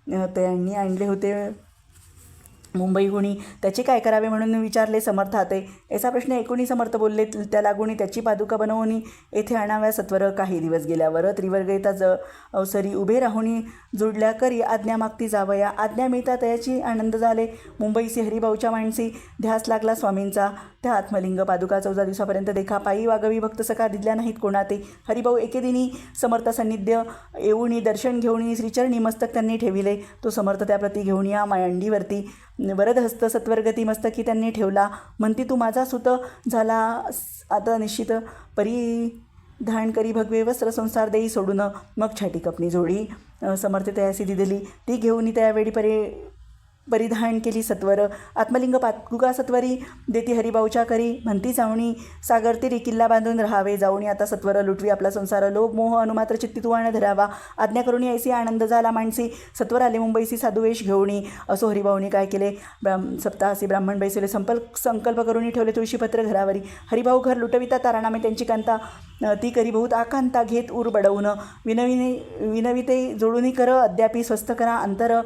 त्यांनी आणले होते मुंबईहून त्याचे काय करावे म्हणून विचारले समर्थाते ऐसा प्रश्न ऐकून समर्थ बोलले त्या लागून त्याची पादुका बनवून येथे आणाव्या सत्वर काही दिवस गेल्यावर त्रिवर्ग येताच अवसरी उभे राहून जुडल्या करी आज्ञा मागती जावया आज्ञा मिळता त्याची आनंद झाले मुंबईसी हरिभाऊच्या माणसी ध्यास लागला स्वामींचा त्या आत्मलिंग पादुका 14 दिवसापर्यंत देखा पायी वागवी भक्त सका दिदल्या नाहीत कोणाते हरिभाऊ एकेदिनी समर्थ सान्निध्य येऊन दर्शन घेऊन श्रीचरणी मस्तक त्यांनी ठेविले तो समर्थ त्याप्रती घेऊन या मांडीवरती वरदहस्त सत्वरगती मस्तकी त्यांनी ठेवला म्हणती तू माझा सुत झाला आता निश्चित परिधान करी भगवे वस्त्र संसार देई सोडून मग छाटी कपणी जोडी समर्थ तयासी दिदली ती घेऊन त्यावेळी परिधान केली सत्वर आत्मलिंग पादुका सत्वरी देती हरिभाऊच्या करी म्हणती जावणी सागर तिरी किल्ला बांधून राहावे जाऊनी आता सत्वर लुटवी आपला संसार लोभ मोह अनुमात्र चित्ती तुवाण धरावा आज्ञा करून ऐसी आनंद झाला माणसी सत्वर आले मुंबईसी साधुवेश घेऊनी असो हरिभाऊनी काय केले सप्ताहासी ब्राह्मण बैसले संकल्प करून ठेवले तुळशीपत्र घरावरी हरिभाऊ घर लुटविता तारानामे त्यांची कांता ती करी बहुत आकांता घेत उर बडवून विनविते जोडून कर अद्यापी स्वस्थ करा अंतर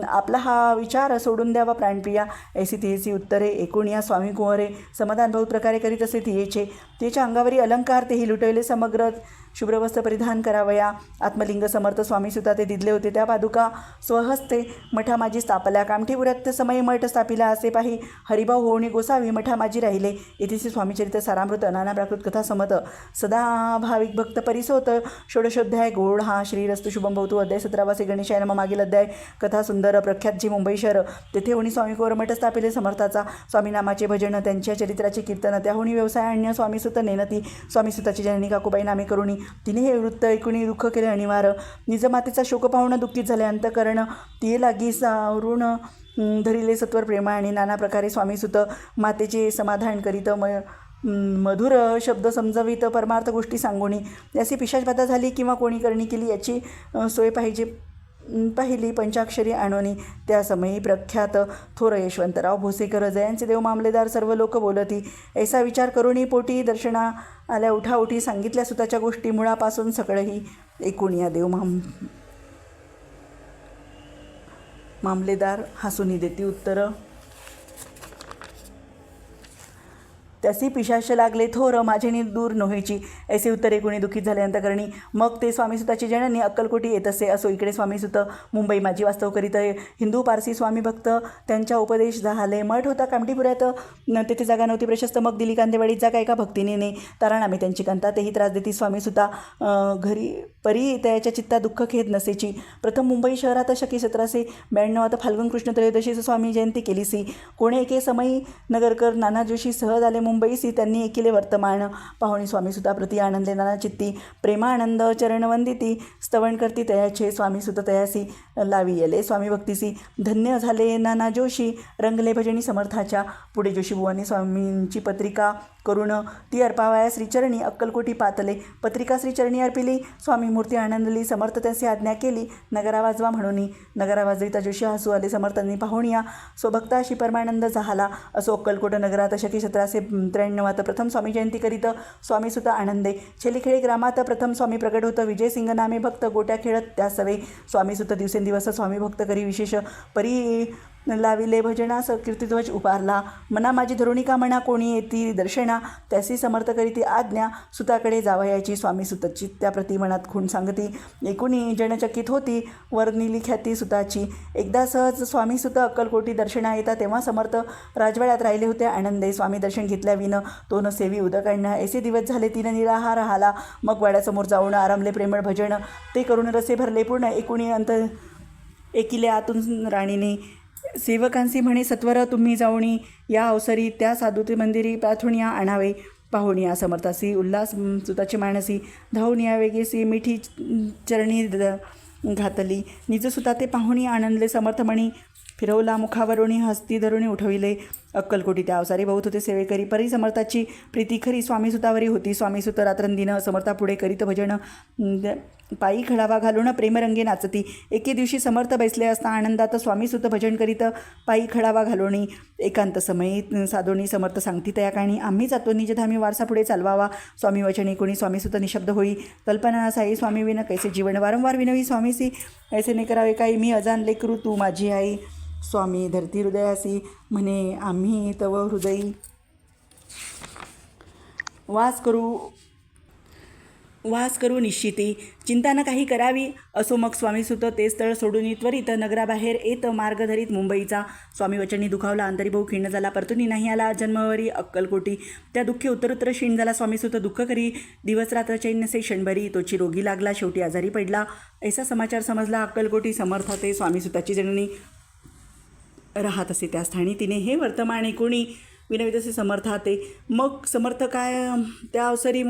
आपला हा विचार सोडून द्यावा प्राणप्रिया ऐसी तियेची उत्तरे एकूण या स्वामी कुंवरे समाधान बहुत प्रकारे करीत असे तियेचे तिच्या अंगावरी अलंकार तेही लुटवले समग्र शुभ्रवस्त्र परिधान करावया. आत्मलिंग समर्थ स्वामीसुता ते दिदले होते त्या पादुका स्वहस्ते मठा माझी स्थापल्या. कामठीपुरात समयी मठ स्थापिला असे पाही हरिभाऊ होऊनी गोसावी मठा माझी राहिले. येथे श्री स्वामीचरित्र सारामृत नाना प्राकृत कथा समत सदा भाविक भक्त परिसोत. षोडशोध्याय गोड हा श्रीरस्तु शुभम भवतु. अध्याय 17 श्री गणेशाय नमः. मागील अध्याय कथा सुंदर. प्रख्यात जी मुंबई शहर तेथे होणी स्वामी कोर मठ स्थापिले समर्थाचा. स्वामी नामाचे भजन त्यांच्या चरित्राचे कीर्तन त्याहुनी व्यवसाय अन्य स्वामीसुत नेनती. स्वामीसुताची जननी काकूबाई नामे करुणी तिने हे वृत्त ऐकुणी दुःख केले अनिवार. निज मातेचा शोक पाहून दुःखित झाले अंतकरण. तिये लागी सावरून धरिले सत्वर प्रेमा आणि नाना प्रकारे स्वामीसुत मातेचे समाधान करीत मधुर शब्द समजवित परमार्थ गोष्टी सांगोनी. याची पिशाचबाधा झाली किंवा कोणी करणी केली याची सोय पाहिली पंचाक्षरी आणोनी. त्या समयी प्रख्यात थोर यशवंतराव भोसेकर जयांचे देव मामलेदार सर्व लोक बोलती. ऐसा विचार करुणी पोटी दर्शना आल्या उठाउठी सांगितल्या सुताच्या गोष्टी मुळापासून सकळही एकूण या देव मामलेदार हसूनी देती उत्तर. त्यासी पिशाच लागले थोर माझेनी दूर नव्हेची. ऐसे उत्तरे कोणी दुःखित झाले अंतकरणी. मग ते स्वामीसुताची जननी अक्कलकोटी येत असे. असो इकडे स्वामीसुत मुंबई माझी वास्तव करीत. हिंदू पारसी स्वामी भक्त त्यांच्या उपदेश झाले. मठ होता कामठीपुरात तेथे जागा नव्हती प्रशस्त. मग दिली कांदेवाडीत जागा एका भक्तीने ने ताराणामे त्यांची कांता. तेही त्रास देती स्वामीसुता घरी परी त्याच्या चित्ता दुःख खेद नसेची. प्रथम मुंबई शहरात शकी 1792 फाल्गुन कृष्ण त्रयोदशीस स्वामी जयंती केलीसी. कोणे एके समयी नगरकर नाना जोशी सहज आले मुंबईसी. त्यांनी एकिले वर्तमान पाहुणी स्वामीसुता प्रति आनंदले नाना चित्ती. प्रेमानंद चरणवंदिती स्तवन करती तयाचे. स्वामीसुत तयासी लावी येले स्वामी भक्तीसी. धन्य झाले नाना जोशी रंगले भजनी समर्थाच्या. पुढे जोशीबुवांनी स्वामींची पत्रिका करून ती अर्पावया श्रीचरणी अक्कलकोटी पातले. पत्रिका श्रीचरणी अर्पिली. स्वामी मूर्ती आनंदली. समर्थ त्यांची आज्ञा केली नगरा वाजवा म्हणून. नगरा वाजविता जोशी हसू आले. समर्थांनी पाहुणिया स्वभक्ताशी परमानंद झाला. असो अक्कलकोट नगरात शकी 1793 प्रथम स्वामी जयंती करीत स्वामीसुत आनंदे. छेलीखेळी ग्रामात प्रथम स्वामी प्रगट होत. विजयसिंग नामे भक्त गोट्या खेळत त्या सवे. स्वामीसुत दिवसेंदिवस स्वामी भक्त करी विशेष परी लाविले भजनास कीर्तिध्वज उभारला. मना माझी धरुणिका म्हणा कोणी येती दर्शना. त्यासी समर्थ करीती आज्ञा सुताकडे जावयाची. स्वामीसुतची त्याप्रती मनात खूण सांगती. एकूणी जनचकित होती वर्णिली ख्याती सुताची. एकदा सहज स्वामीसुत अक्कलकोटी दर्शना येता तेव्हा समर्थ राजवाड्यात राहिले होते आनंदे. स्वामी दर्शन घेतल्या विन तो न सेवी उदकांना. ऐसे दिवस झाले तिनं निराहार राहिला. मग वाड्यासमोर जाऊन आरंभले प्रेमळ भजन. ते करून रसे भरले पूर्ण. एकूणी अंत एकिले आतून राणीने सेवकांसी म्हणे सत्वर तुम्ही जाऊनी या अवसरी त्या साधुते मंदिरी प्रार्थुनिया आणावे. पाहुनिया समर्थासी उल्हास सुताची मानसी. धावूनिया वेगेसी मिठी चरणी घातली. निज सुता ते पाहुणी आनंदले. समर्थ म्हणी फिरवला मुखावरुणी हस्ती धरुणी उठविले. अक्कलकोटी त्या अवसारी बहुत होते सेवेकरी. परी समर्थाची प्रीती खरी स्वामीसुतावरी होती. स्वामीसुत रात्रंदिन समर्थापुढे करीत भजन. पायी खडावा घालून प्रेमरंगे नाचती. एके दिवशी समर्थ बैसले असता आनंदात स्वामीसुत भजन करीत पायी खडावा घालोणी. एकांत समयी साधोणी समर्थ सांगती तया काणी. आम्ही जातो निजधामी वारसा पुढे चालवावा. स्वामी वचनी कोणी स्वामीसुत निशब्द होई. कल्पना साई स्वामी विन कैसे जीवन वारंवार विनवी स्वामीसी. ऐसे ने करावे काही मी अजान लेकरू तू माझी आई. स्वामी धरती हृदयासी म्हणे आम्ही तव हृदयी वास करू निश्चिती. चिंता न काही करावी. असो मग स्वामीसुत ते स्थळ सोडून त्वरित नगराबाहेर येत मार्ग धरीत मुंबईचा. स्वामी वचनी दुखावला अंतरी भाऊ खिन्न झाला. परतुनी नाही आला जन्मवरी अक्कलकोटी. त्या दुःखी उत्तरोत्तर क्षीण झाला. स्वामीसुत दुःख करी दिवस रात्र चैन्यसे क्षणभरी. तोची रोगी लागला शेवटी आजारी पडला. ऐसा समाचार समजला अक्कलकोटी. समर्थ ते स्वामीसुताची जननी राहत असे त्या स्थानी. तिने हे वर्तमान कोणी विनवित असे समर्थाते. मग समर्थ काय त्या अवसरी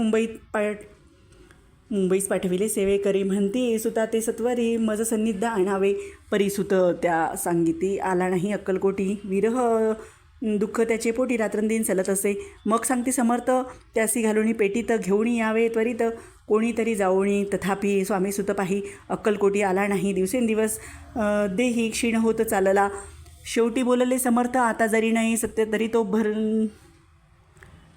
मुंबईस पाठविले सेवेकरी. म्हणती सुता ते सत्वरी मज सन्निध आणावे. परिसुत त्या सांगिती आला नाही अक्कलकोटी. विरह दुःख त्याचे पोटी रात्रंदिन चलत असे. मग सांगती समर्थ त्यासी घालूनी पेटीत घेऊन यावे त्वरित कोणीतरी जाऊणी. तथापि स्वामीसुत पाही अक्कलकोटी आला नाही. दिवसेंदिवस देही क्षीण होत चालला. शेवटी बोलले समर्थ आता जरी नाही सत्य तरी तो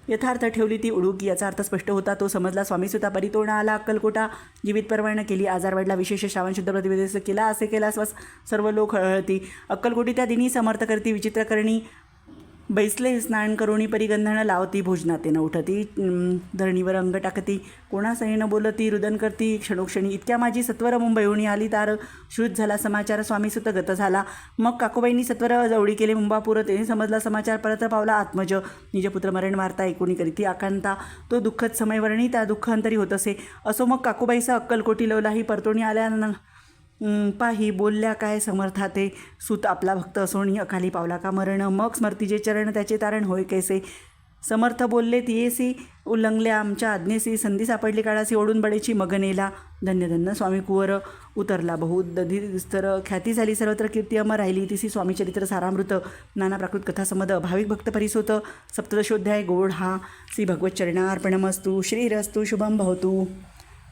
यथार्थ ठेवली ती उडूक. याचा अर्थ स्पष्ट होता. तो समजला. स्वामीसुता परितोड आला अक्कलकोटा. जीवित परवानगी केली. आजार वाढला. विशेष श्रावण शुद्ध प्रतिवेदेश केला. असे केला सर्व लोक हळहळती. अक्कलकोटी त्या दिनी समर्थ करती विचित्र करणी. बैसले स्नान करोणी परिगंधन लावती भोजनाते न उठती धरणीवर अंग टाकती कोणासही न बोलती रुदन करती क्षणोक्षणी इतक्या माझी सत्वर मुंबईहून आली तार श्रुत झाला समाचार स्वामी सुत गत झाला. मग काकूबाईंनी सत्वर जवळी केले मुंबापूर तेने समजला समाचार परत पावला आत्मज निजपुत्र मरण वार्ता ऐकूनी करीती आकांता तो दुःखद समय वर्णी त्या दुःख अंतरी होत असे. असो मग काकूबाईचा अक्कलकोटी लवलाही परतोणी आल्या पाही बोलल्या काय समर्थाते सूत आपला भक्त असोणी अकाली पावला का मरण मग स्मर्तीचे चरण त्याचे तारण होय कैसे समर्थ बोलले तियेसी उल्लंघले आमच्या आज्ञेसी संधी सापडली काळासी ओढून बडेची मगनेला धन्य धन्य स्वामी कुवर उतरला बहुत दधिस्तर ख्याती झाली सर्वत्र कीर्ती अमर राहिली तिसी स्वामी चरित्र सारामृत नाना प्राकृत कथा समद भाविक भक्त परिसोत सप्तदशोध्याय गोड हा श्री भगवत चरणार्पणमस्तु श्रीरस्तु शुभम भवतु.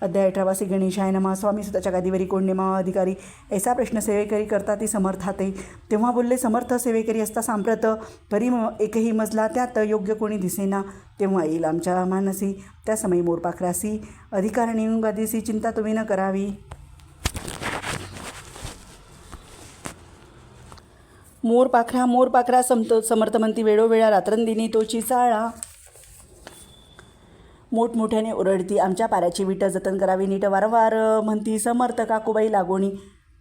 अध्याय 18 श्री गणेशाय नमः. स्वामी सुताच्या गादीवरी कोण नेमावा अधिकारी ऐसा प्रश्न सेवेकरी करता ती समर्थाते. तेव्हा बोलले समर्थ सेवेकरी असता सांप्रत परी एकही मजला त्यात योग्य कोणी दिसेना. तेव्हा येईल आमच्या मानसी त्या समयी मोरपाखरासी अधिकारिणी गादीसी चिंता तुम्ही न करावी. मोरपाखरा समर्थ म्हणती वेळोवेळा रात्रंदिनी तोची चाळा मोठमोठ्याने ओरडती आमच्या पाऱ्याची विट जतन करावी नीट वारंवार म्हणती समर्थ काकूबाई लागोणी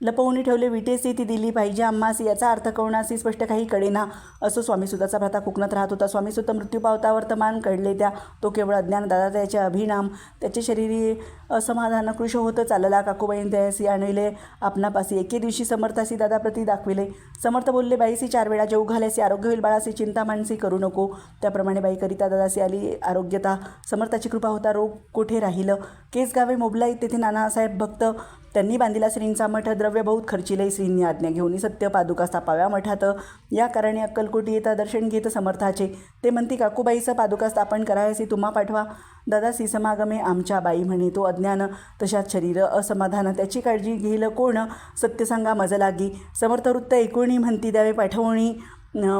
लपवून ठेवले विटेसी ती दिली पाहिजे आम्हासी याचा अर्थ कळणासी स्पष्ट काही कळेना. असो स्वामीसुताचा भ्राता कोकणात राहत होता. स्वामीसुत मृत्यू पावता वर्तमान कळले त्या तो केवळ अज्ञान दादा त्याचे अभिनाम त्याचे शरीरी असमाधान कृश होतं चालला. काकूबाईने त्यासी आणले आपणापासी एके दिवशी समर्थासी दादा प्रती दाखविले. समर्थ बोलले बाईसी 4 वेळा जेऊ घाल्यासी आरोग्य होईल बाळासी चिंता मानसी करू नको. त्याप्रमाणे बाई करिता दादासी आली आरोग्यता समर्थाची कृपा होता रोग कोठे राहिलं. केस गावे मोबलाई तेथे नानासाहेब भक्त त्यांनी बांधिला श्रींचा मठ द्रव्य बहुत खर्चिले. श्रींनी आज्ञा घेऊन सत्य पादुका स्थापाव्या मठात. या कारणे अक्कलकोटी येता दर्शन घेत समर्थाचे ते म्हणती काकूबाईचं पादुका स्थापन करायसी तुम्हा पाठवा. दादासी समागमे आमच्या बाई म्हणे तो अज्ञान तशात शरीर असमाधान त्याची काळजी घेईल कोण सत्य सांगा मज लागी. समर्थ वृत्त ऐकोणी म्हणती द्यावे पाठवणी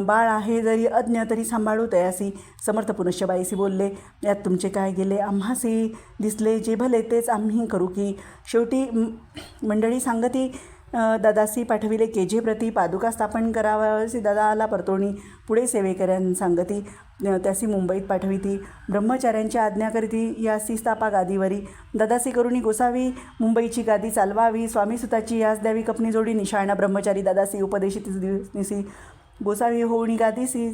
बाळ आहे जरी अज्ञ तरी सांभाळू तयासी. समर्थ पुनश्च बाईसी बोलले यात तुमचे काय गेले आम्हासी दिसले जे भले तेच आम्ही करू की. शेवटी मंडळी सांगती दादासी पाठविले केजे प्रती पादुका स्थापन करावासी दादा आला परतोणी. पुढे सेवेकऱ्यां सांगती त्यासी मुंबईत पाठविती ब्रह्मचार्यांची आज्ञा करीती यासी स्थापा गादीवरी. दादासी करुणी गोसावी मुंबईची गादी चालवावी स्वामीसुताची यास द्यावी कपनी जोडी निशाळना ब्रह्मचारी दादासी उपदेशित दिवसी गोसावी होऊनी गादीसी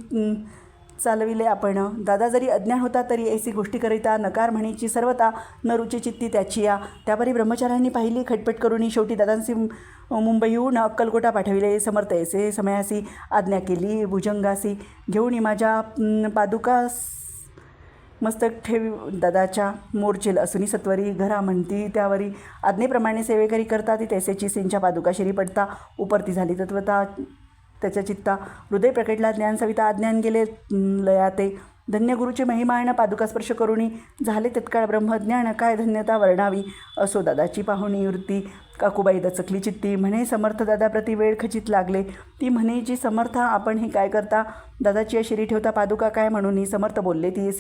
चालविले आपण. दादा जरी अज्ञान होता तरी ऐसी गोष्टी करिता नकार म्हणीची सर्वता न रुची चित्ती त्याची या. त्यापरी ब्रह्मचार्यांनी पाहिली खटपट करुनी शेवटी दादांसी मुंबईहून अक्कलकोटा पाठविले. समर्थ ऐसे समयासी आज्ञा केली भुजंगासी घेऊन माझ्या पादुका मस्तक ठेवी दादाच्या मोर्चेल असुनी सत्वरी घरा म्हणती त्यावरी आज्ञेप्रमाणे सेवेकरी करता ती तैसेची सिंच्या पादुका शिरी पडता उपरती झाली तत्वता त्याच्या चित्ता हृदय प्रकटला ज्ञान सविता अज्ञान गेले लयाते. धन्य गुरुचे महिमायण पादुका स्पर्श करुणी झाले तत्काळ ब्रह्मज्ञान काय धन्यता वर्णावी. असो दादाची पाहुणी वृत्ती काकूबाई दचकली चित्ती म्हणे समर्थ दादा प्रति वेळ खचित लागले. ती म्हणे जी समर्थ आपण हे काय करता दादाची शिरी ठेवता पादुका काय म्हणून. समर्थ बोलले ती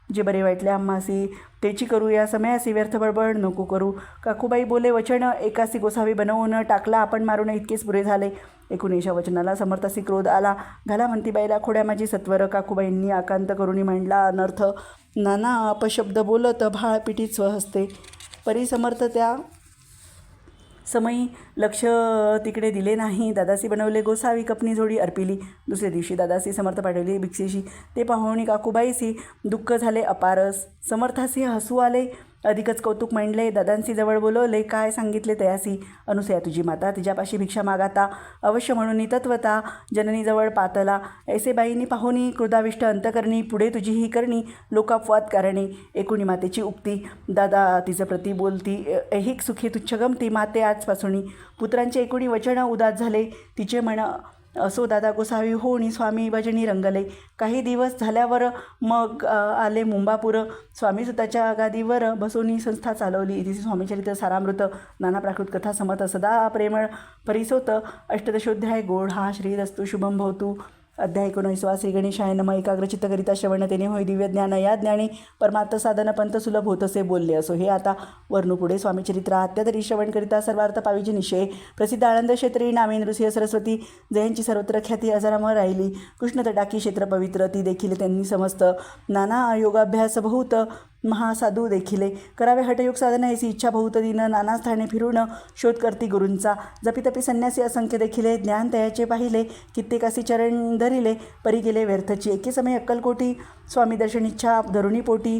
जे बरे वाटले आम्हासी तेची करू या समयासी व्यर्थ बडबड नको करू. काकूबाई बोले वचन एकासी गोसावी बनवून टाकला आपण मारून इतकेच पुरे झाले. 19 वचनाला समर्थासी क्रोध आला घाला म्हणती बाईला खोड्या माझी सत्वर. काकूबाईंनी आकांत करुणी म्हणला अनर्थ नाना अपशब्द बोलत भाळ पिटीत स्वहस्ते. परी समर्थ त्या समयी लक्ष तिकडे दिले नाही. दादासी बनवले गोसावी कपनी जोडी अर्पिली. दुसऱ्या दिवशी दादासी समर्थ पाठवली भिक्षेशी ते पाहुणी काकूबाईसी दुःख झाले अपारस. समर्थासी हसू आले अधिकच कौतुक मांडले. दादांसी जवळ बोलवले काय सांगितले तयासी. अनुसया तुझी माता तिच्यापाशी भिक्षा मागाता अवश्य म्हणून तत्वता जननीजवळ पातला. ऐसे बाईंनी पाहुणी क्रोधाविष्ट अंतकरणी पुढे तुझी ही करणी लोकापवाद कारणे. एकूणी मातेची उक्ती दादा तिचं प्रती बोलती ऐहिक सुखी तुच्छ गमती माते आजपासून. पुत्रांचे एकूणी वचन उदात झाले तिचे म्हण असो दादा गोसावी होणी स्वामी भजनी रंगले. काही दिवस झाल्यावर मग आले मुंबापूर. स्वामीसुताच्या गादीवर बसवून संस्था चालवली. तिचे स्वामीचरित्र सारामृत नाना प्राकृत कथा समत सदा प्रेमळ परिसोत. अष्टदशोध्याय गोड हा श्रीरस्तु शुभम भवतु. अध्याय 19 श्री गणेशाय नमः. एकाग्रचित्त करिता श्रवण तेने होय दिव्य ज्ञान, या ज्ञानी परमार्थ साधन पंथ सुलभ होत असे बोलले असो. हे आता वर्णुपुढे स्वामी चरित्र अत्यातरी श्रवण करिता सर्वार्थ पाविजे निश्चय. प्रसिद्ध आनंद क्षेत्री नामे नृसिंह सरस्वती, जयांची सर्वत्र ख्याती अजरामर राहिली. कृष्ण तटाकी क्षेत्र पवित्र, ती देखील त्यांनी समस्त. नाना योगाभ्यास बहुत महासाधू देखिले, करावे हठयोग साधना ऐसी इच्छा बहुत दिन. नाना स्थाने फिरून शोध करती गुरूंचा, जपितपी संन्यासी असंख्य देखिले. ज्ञान तयाचे पाहिले, कित्येकासी चरण धरिले, परी गेले व्यर्थची. एके समय अक्कलकोटी स्वामी दर्शनीच्छा धरुणी पोटी.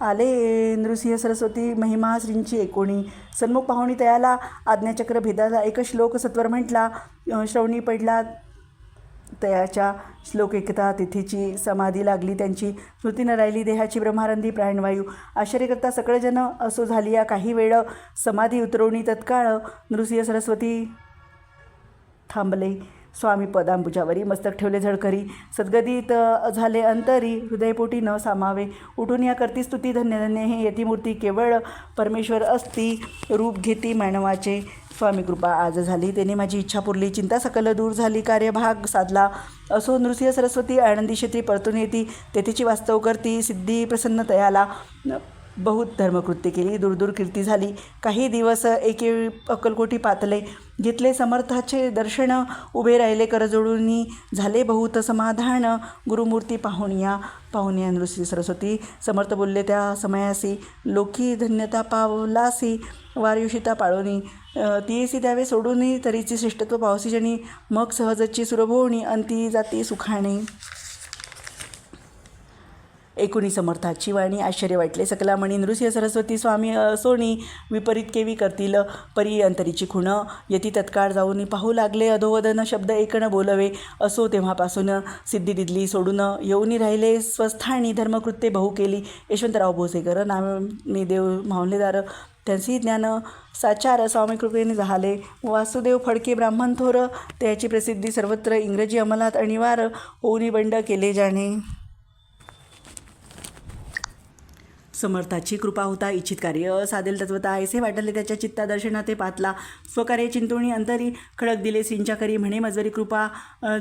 आले नृसिंह सरस्वती महिमा श्रींची एकोणी. सन्मुख पाहुणी तयाला आज्ञाचक्र भेदाला. एक श्लोक सत्वर म्हटला, श्रवणी पडला तयाच्या. श्लोक एकता तिथीची समाधी लागली त्यांची. स्मृती न राहिली देहाची ब्रह्मारंधी प्राणवायू. आश्चर्य करता सकळजन असो झाली या काही वेळ. समाधी उतरवणी तत्काळ नृसिंह सरस्वती थांबले. स्वामी पदांबुजावरी मस्तक ठेवले झळकरी. सद्गदित झाले अंतरी, हृदयपोटी न सामावे. उठून या करती स्तुती धन्य धन्य हे यतिमूर्ती. केवळ परमेश्वर असती, रूप घेती मानवाचे. स्वामी कृपा आज झाली, त्याने माझी इच्छा पुरली. चिंता सकल दूर झाली, कार्यभाग साधला. असो नृसिंह सरस्वती आनंदी क्षेत्री परतून येती. तेथेची वास्तव करती, सिद्धी प्रसन्न तयाला. बहुत धर्मकृत्य केली, दूरदूर कीर्ती झाली. काही दिवस एके अक्कलकोटी पातले. घेतले समर्थाचे दर्शन, उभे राहिले करजोडूनी. झाले बहुत समाधान, गुरुमूर्ती पाहुणिया. पाहुण्या नृसिंह सरस्वती समर्थ बोलले त्या समयासी. लोकी धन्यता पावलासी, वायुशिता पाळोनी. तियेसी द्यावे सोडूनी, तरीची श्रेष्ठत्व पावसी जणी. मग सहजची सुरभोवणी, अंती जाती सुखाणे. एकुणी समर्थाची वाणी. आश्चर्य वाटले सकलामणी. नृसिंह सरस्वती स्वामी सोनी, विपरीत केवी करतील परी अंतरीची खुण. यती तत्काळ जाऊन पाहू लागले, अधोवदन शब्द एकन बोलवे. असो तेव्हापासून सिद्धी दिदली सोडून, येऊनी राहिले स्वस्थानी. धर्मकृत्ये बहु केली. यशवंतराव भोसेकर नामे देव माहुलेदार, त्यांची ज्ञान साचार स्वामी कृपेने झाले. वासुदेव फडके ब्राह्मण थोर, त्याची प्रसिद्धी सर्वत्र. इंग्रजी अंमलात अनिवार, होऊनी बंड केले जाणे. समर्थाची कृपा होता, इच्छित कार्य साधेल तत्वता. ऐसे वाटले त्याच्या चित्ता दर्शना ते पातला. स्वकार्य चिंतवणी अंतरी, खडक दिले श्रींच्या करी. म्हणे मजवरी कृपा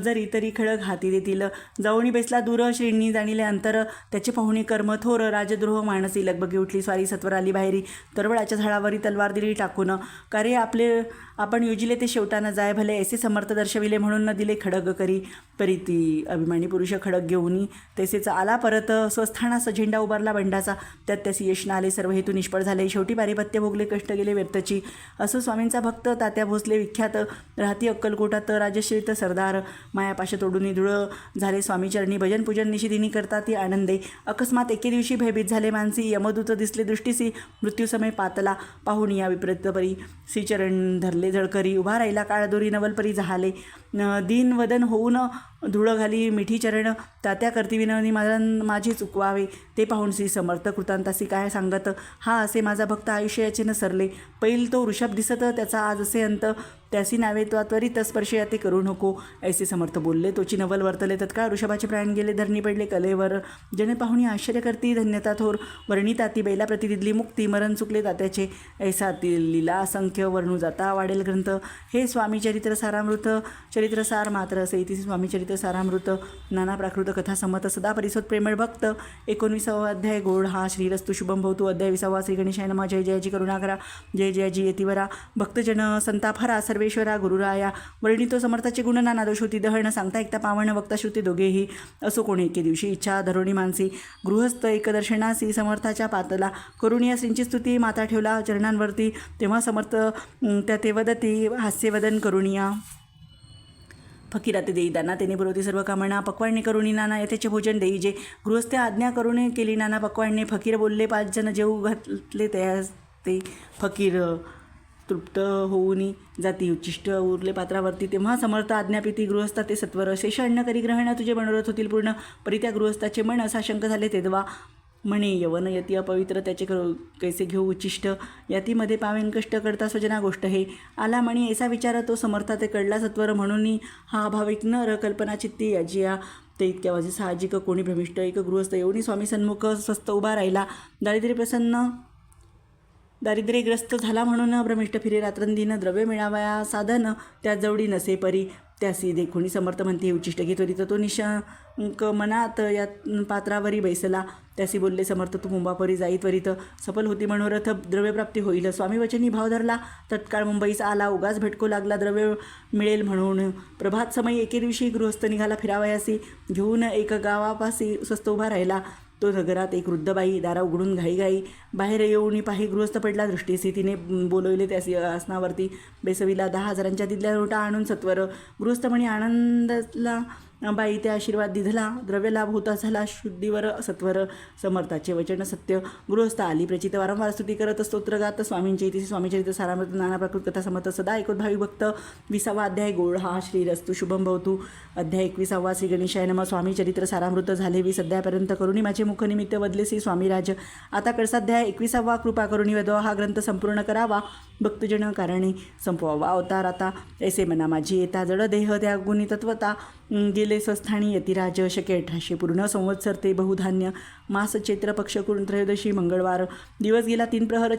जरी, तरी खडक हाती देतील. जाऊनी बेसला दूर, श्रींनी जाणिले अंतर. त्याचे पाहुणे कर्म थोर, राजद्रोह माणसी. लगबगी उठली स्वारी, सत्वर आली बाहेरी. तरवळाच्या झाडावरी तलवार दिली टाकून. कार्य आपले आपण योजिले ते शेवटानं जाय भले. ऐसे समर्थ दर्शविले, म्हणून न दिले खडग करी. परिती अभिमानी पुरुष खडक घेऊनी तसेच आला परत. स्वस्थानास झेंडा उभारला बंडाचा, त्यात त्यासी यश आले. सर्व हेतू निष्फळ झाले, शेवटी पारिपत्य भोगले, कष्ट गेले व्यर्थची. असो स्वामींचा भक्त तात्या भोसले विख्यात. राहती अक्कलकोटात राजश्रीत सरदार. मायापाश तोडून धुळ झाले स्वामीचरणी. भजन पूजन निशिदिनी करता ती आनंदे. अकस्मात एके दिवशी भयभीत झाले मानसी. यमदूत दिसले दृष्टीसी, मृत्यू समय पातला. पाहुणी या विपरीत परी, श्रीचरण धरले झळकरी. उभा राहिला काळदोरी, नवलपरी झाले. दीन वदन होऊन धुळ घाली मिठी चरण. तात्या करती विनवणी, माझी चुकवावे. ते पाहून श्री समर्थ कृतांतासी काय सांगत. हा असे माझा भक्त आयुष्याचे न सरले. पैल तो वृषभ दिसत, त्याचा आज असे अंत. त्यासी नावे तो त्वरित स्पर्श या ते करू नको. ऐसे समर्थ बोलले, तोची नवल वर्तले. तत्काळ वृषभाचे प्राण गेले, धरणी पडले कलेवर. जन पाहुणी आश्चर्य करती, धन्यता थोर. वर्णिताती बैला प्रतिदिदली मुक्ती. मरण चुकले तात्याचे, ऐसा लीला असंख्य. वर्णू जाता वाढेल ग्रंथ. हे स्वामी चरित्र सारामृत. चरित्र सार मात्र असे. इथे स्वामी चरित्र सारामृत. नाना प्राकृत कथा समत, सदा परिसोत प्रेमळ भक्त. 19वा अध्याय गोड हा. श्रीरस्तु शुभम भवतु. अध्याय 20वा. श्री गणेशाय नमः. जय जयाची करुणा करा, जय जयाजी यतिवरा. भक्तजन संतापहरा, सर्वेश्वरा गुरुराया. वर्णितो समर्थाचे गुण, नाना दोष होती दहन. सांगता ऐकता पावन, वक्ता श्रुती दोघेही. असो कोणी एके दिवशी इच्छा धरोणी मानसी. गृहस्थ एकदर्शनासी, समर्थाच्या पातला. करुणिया श्रींची स्तुती, माता ठेवला चरणांवरती. तेव्हा समर्थ त्या ते वदती, हास्यवदन करुणिया. फकीरा ते देई दाना, तेने पुरवती सर्व कामना. पक्वाडणे करुणी नाना येथेचे भोजन देई जे. गृहस्थे आज्ञा करुणे केली नाना पक्वाडणे. फकीर बोलले, 5 जण जेऊ घातले त्यास ते. फकीर तृप्त होऊनी जाती, उच्चिष्ट उरले पात्रावरती. तेव्हा समर्थ आज्ञापिती, गृहस्था ते सत्वर. शेष अन्न करी ग्रहण, तुझे मनोरथ होतील पूर्ण. परी त्या गृहस्थाचे मन साशंक झाले तेदवा. म्हणे यवन यती अपवित्र, त्याचे कैसे घेऊ उच्चिष्ट. यातीमध्ये पावेन कष्ट, करता स्वजना गोष्ट हे. आला म्हणी ऐसा विचार, तो समर्था ते कळला सत्वर. म्हणून हा भाविक नर कल्पना चित्ती याजिया. ते इतक्या वाजे साहजिक, कोणी भ्रमिष्ट. एक गृहस्थ येऊनी स्वामी सन्मुख स्वस्थ उभा राहिला. दारिद्र्यग्रस्त झाला म्हणून भ्रमिष्ट फिरे रात्रंदिन. द्रव्य मिळावया साधन, त्या जवळी नसे परी. त्यासी देखोनी समर्थ म्हणते उच्चिष्ट घे त्वरित तो निशंक मनात या पात्रावरी बैसला. त्यासी बोलले समर्थ तू मुंबापरी जाई त्वरित सफल होती मनोरथ द्रव्यप्राप्ती होईल. स्वामी वचनी भाव धरला तत्काळ मुंबईस आला. उगाच भटकू लागला द्रव्य मिळेल म्हणून. प्रभात समय एके दिवशी गृहस्थ निघाला फिरावयासी. घेऊन एक गावापासी स्वस्त उभा राहिला. तो नगरात एक वृद्ध बाई दारा उघडून घाईघाई बाहेर येऊन पाही गृहस्थ पडला दृष्टीसी. तिने बोलवले त्यासी आसनावरती बेसविला. 10,000च्या दिदल्या नोटा आणून सत्वर. गृहस्थ म्हणे आनंदला बाई त्या आशीर्वाद दिधला. द्रव्यलाभ होता झाला शुद्धीवर सत्वर. समर्थाचे वचन सत्य. गृहस्थ आली प्रचित वारंवार स्तुती करत स्तोत्र गात स्वामींचे इतिहास स्वामीचरित्र सारामृत नाना प्राकृत कथा समर्थ सदा ऐकत भावी भक्त. 20वा अध्याय गोळ हा श्रीरस्तु शुभम भवतु. अध्याय 21वा श्री गणेशाय नमः. स्वामी चरित्र सारामृत झाले 20 अध्यायापर्यंत. करुणी माझे मुखनिमित्त वदले श्री स्वामीराज. आता कळसाध्याय 21वा. कृपा करुणी वदवा हा ग्रंथ संपूर्ण करावा. भक्तजन कारणे संपवावा अवतार आता. ऐसे मना माझी येता जड देह त्या गुणी तत्वता. गेले स्वस्थानी यतिराज. शके 1800 पूर्ण संवत्सर ते बहुधान्य. मास चैत्र पक्ष कुण त्रयोदशी मंगळवार. दिवस गेला 3 प्रहर.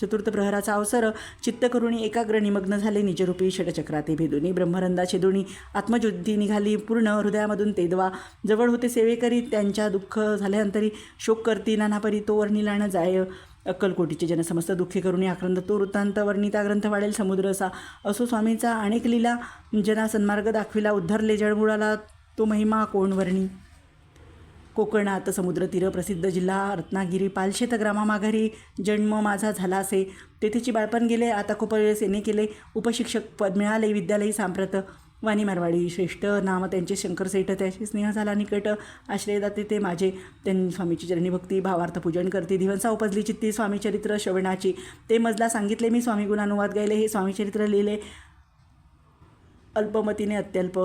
चतुर्थ प्रहराचा अवसर. चित्त करुणी एकाग्र निमग्न झाले निजरूपी षटचक्राते भेदुनी. ब्रह्मरंदा छेदुनी आत्मज्योती निघाली पूर्ण हृदयामधून तेदवा. जवळ होते सेवेकरी त्यांच्या दुःख झाल्यानंतरी. शोक करती नानापरी तो वर्णिला न जाय. अक्कलकोटीचे जनसमस्त दुःखे करुणी आक्रंद तो वृत्तांत वर्णिता ग्रंथ वाढेल समुद्र असा. असो स्वामीचा अनेक लीला जना सन्मार्ग दाखविला. उद्धरले जळमुळाला तो महिमा कोण वर्णी. कोकणात समुद्र तीर प्रसिद्ध जिल्हा रत्नागिरी. पालशेत ग्रामामाघारी जन्म माझा झाला असे. तेथेची बाळपण गेले. आता खूप सेने केले. उपशिक्षक पद मिळाले विद्यालयी सांप्रत. वाणी मारवाडी श्रेष्ठ नाम त्यांचे शंकरसेठ. त्याशी स्नेह झाला निकट. आश्रयदाते ते माझे. त्यांनी स्वामीची चरणी भक्ती भावार्थ पूजन करते. दिवसा उपजली चित्ती स्वामी चरित्र श्रवणाची. ते मजला सांगितले मी स्वामी गुणानुवाद गायले. हे स्वामी चरित्र लिहिले अल्पमतीने अत्यल्प.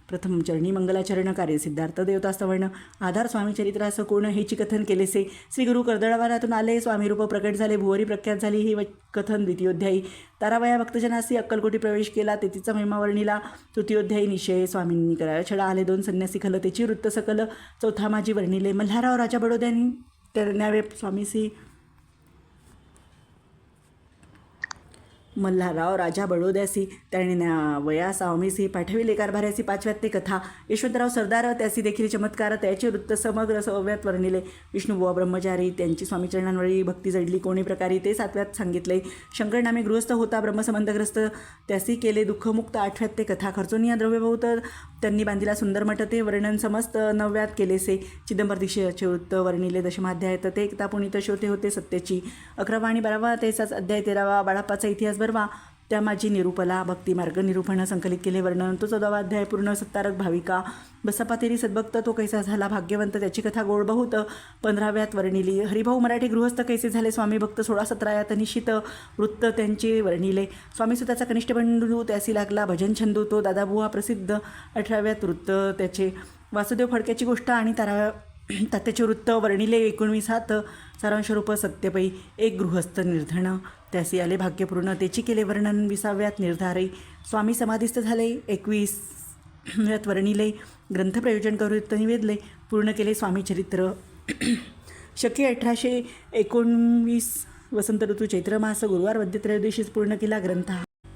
प्रथम चरणी मंगलाचरण कार्य सिद्धार्थ देवतास्तवर्ण. आधार स्वामी चरित्रास कोण हेची कथन केलेसे. श्री गुरु कर्दळवारातून आले स्वामीरूप प्रकट झाले. भुवरी प्रख्यात झाली ही कथन. द्वितीयोध्यायी तारावया भक्तजनासी अक्कलकोटी प्रवेश केला. तेथीचा महिमा वर्णिला. तृतीयोध्यायी निश्चय स्वामींनी करायला छडा आले. 2 संन्यासी खल त्याची वृत्त सकल. चौथा माझी वर्णिले. मल्हारराव राजा बडोद्यांनी तर न्यावे स्वामीसी. मल्हारराव राजा बडोद्यासी त्याने वया स्वामीसी पाठविले. कारभाऱ्यासी 5व्यात ते कथा. यशवंतराव सरदार त्यासी देखील चमत्कार. त्याचे वृत्त समग्र 6व्यात वर्णिले. विष्णुबुवा ब्रह्मचारी त्यांची स्वामीचरणांवरी भक्ती जडली कोणी प्रकारे ते 7व्यात सांगितले. शंकर नामे गृहस्थ होता ब्रह्मसंबंधग्रस्त. त्यासी केले दुःखमुक्त 8व्यात ते कथा. खर्चोनिया द्रव्यभूत त्यांनी बांधिला सुंदर मठ ते वर्णन समस्त 9व्यात केलेसे. चिदंबर दीक्षेचे वृत्त वर्णिले 10माध्याय. ते एकता पुनित शोते होते सत्याची. 11वा आणि 12वा तेचाच अध्याय. 13वा बाळाप्पाचा इतिहास बरवा. त्या माझी निरूपला भक्तिमार्ग निरूपण संकलित केले वर्णन. तो 14वा अध्याय पूर्ण सत्तारक भाविका. बसपा तेरी सद्भक्त तो कैसा झाला भाग्यवंत. त्याची कथा गोड बहुत 15व्यात वर्णिली. हरिभाऊ मराठी गृहस्थ कैसे झाले स्वामी भक्त. 16-17 निश्चित वृत्त त्यांचे वर्णिले. स्वामी सुताचा कनिष्ठ बंधू त्यासी लागला भजन छंदू तो दादाबुवा प्रसिद्ध. 18व्यात वृत्त त्याचे. वासुदेव फडक्याची गोष्ट आणि तात्याचे वृत्त वर्णिले. 19 सारांशरूप सत्यपै. एक गृहस्थ निर्धन त्यासी आले भाग्यपूर्ण. त्याची केले वर्णन 20व्यात निर्धारे. स्वामी समाधिस्थ झाले 21व्यात वर्णिले. ग्रंथ प्रयोजन करून निवेदले. पूर्ण केले स्वामी चरित्र. शके 1819 वसंत ऋतू चैत्र मास गुरुवार मध्य त्रयोदशीस पूर्ण केला ग्रंथ.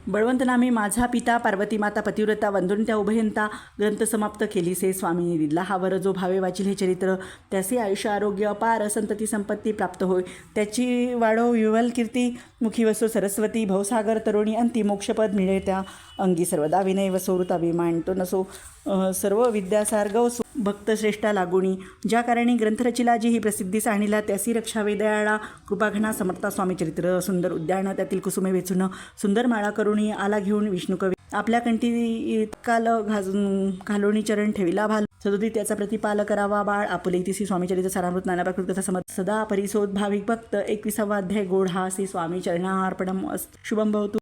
बळवंत नामे माझा पिता पार्वती माता पतिव्रता वंदून त्या उभयंता. ग्रंथ समाप्त केलीसे स्वामीने दिला हा वर. जो भावे वाचिल हे चरित्र त्याचे आयुष्य आरोग्य अपार संतती संपत्ती प्राप्त होय. त्याची वाढो विवल कीर्ती. मुखी वसो सरस्वती भवसागर तरुणी अंती मोक्षपद मिळे त्या अंगी. सर्वदा विनय वसो वृताभिमान तो नसो सर्व विद्यासार गवसो भक्त श्रेष्ठा लागुणी. ज्या कारणी ग्रंथ रचिला जी ही प्रसिद्धीस आणिला. त्यासी रक्षा वेदयाळा कृपाघना समर्था स्वामी चरित्र. सुंदर उद्यान त्यातील कुसुमे वेचून सुंदर माळा करुणी आला घेऊन विष्णुकवी. आपल्या कंठी काल घालोणी चरण ठेविला भाल. सदोदी त्याचा प्रतिपाल करावा बाळ आपुले. इतिसी स्वामीचरित्र सारामृत नाना प्राकृत कथा समर्थ सदा परिसोद भाविक भक्त. 21वा अध्याय गोड हा श्री स्वामी चरणार्पणम शुभम भवतु.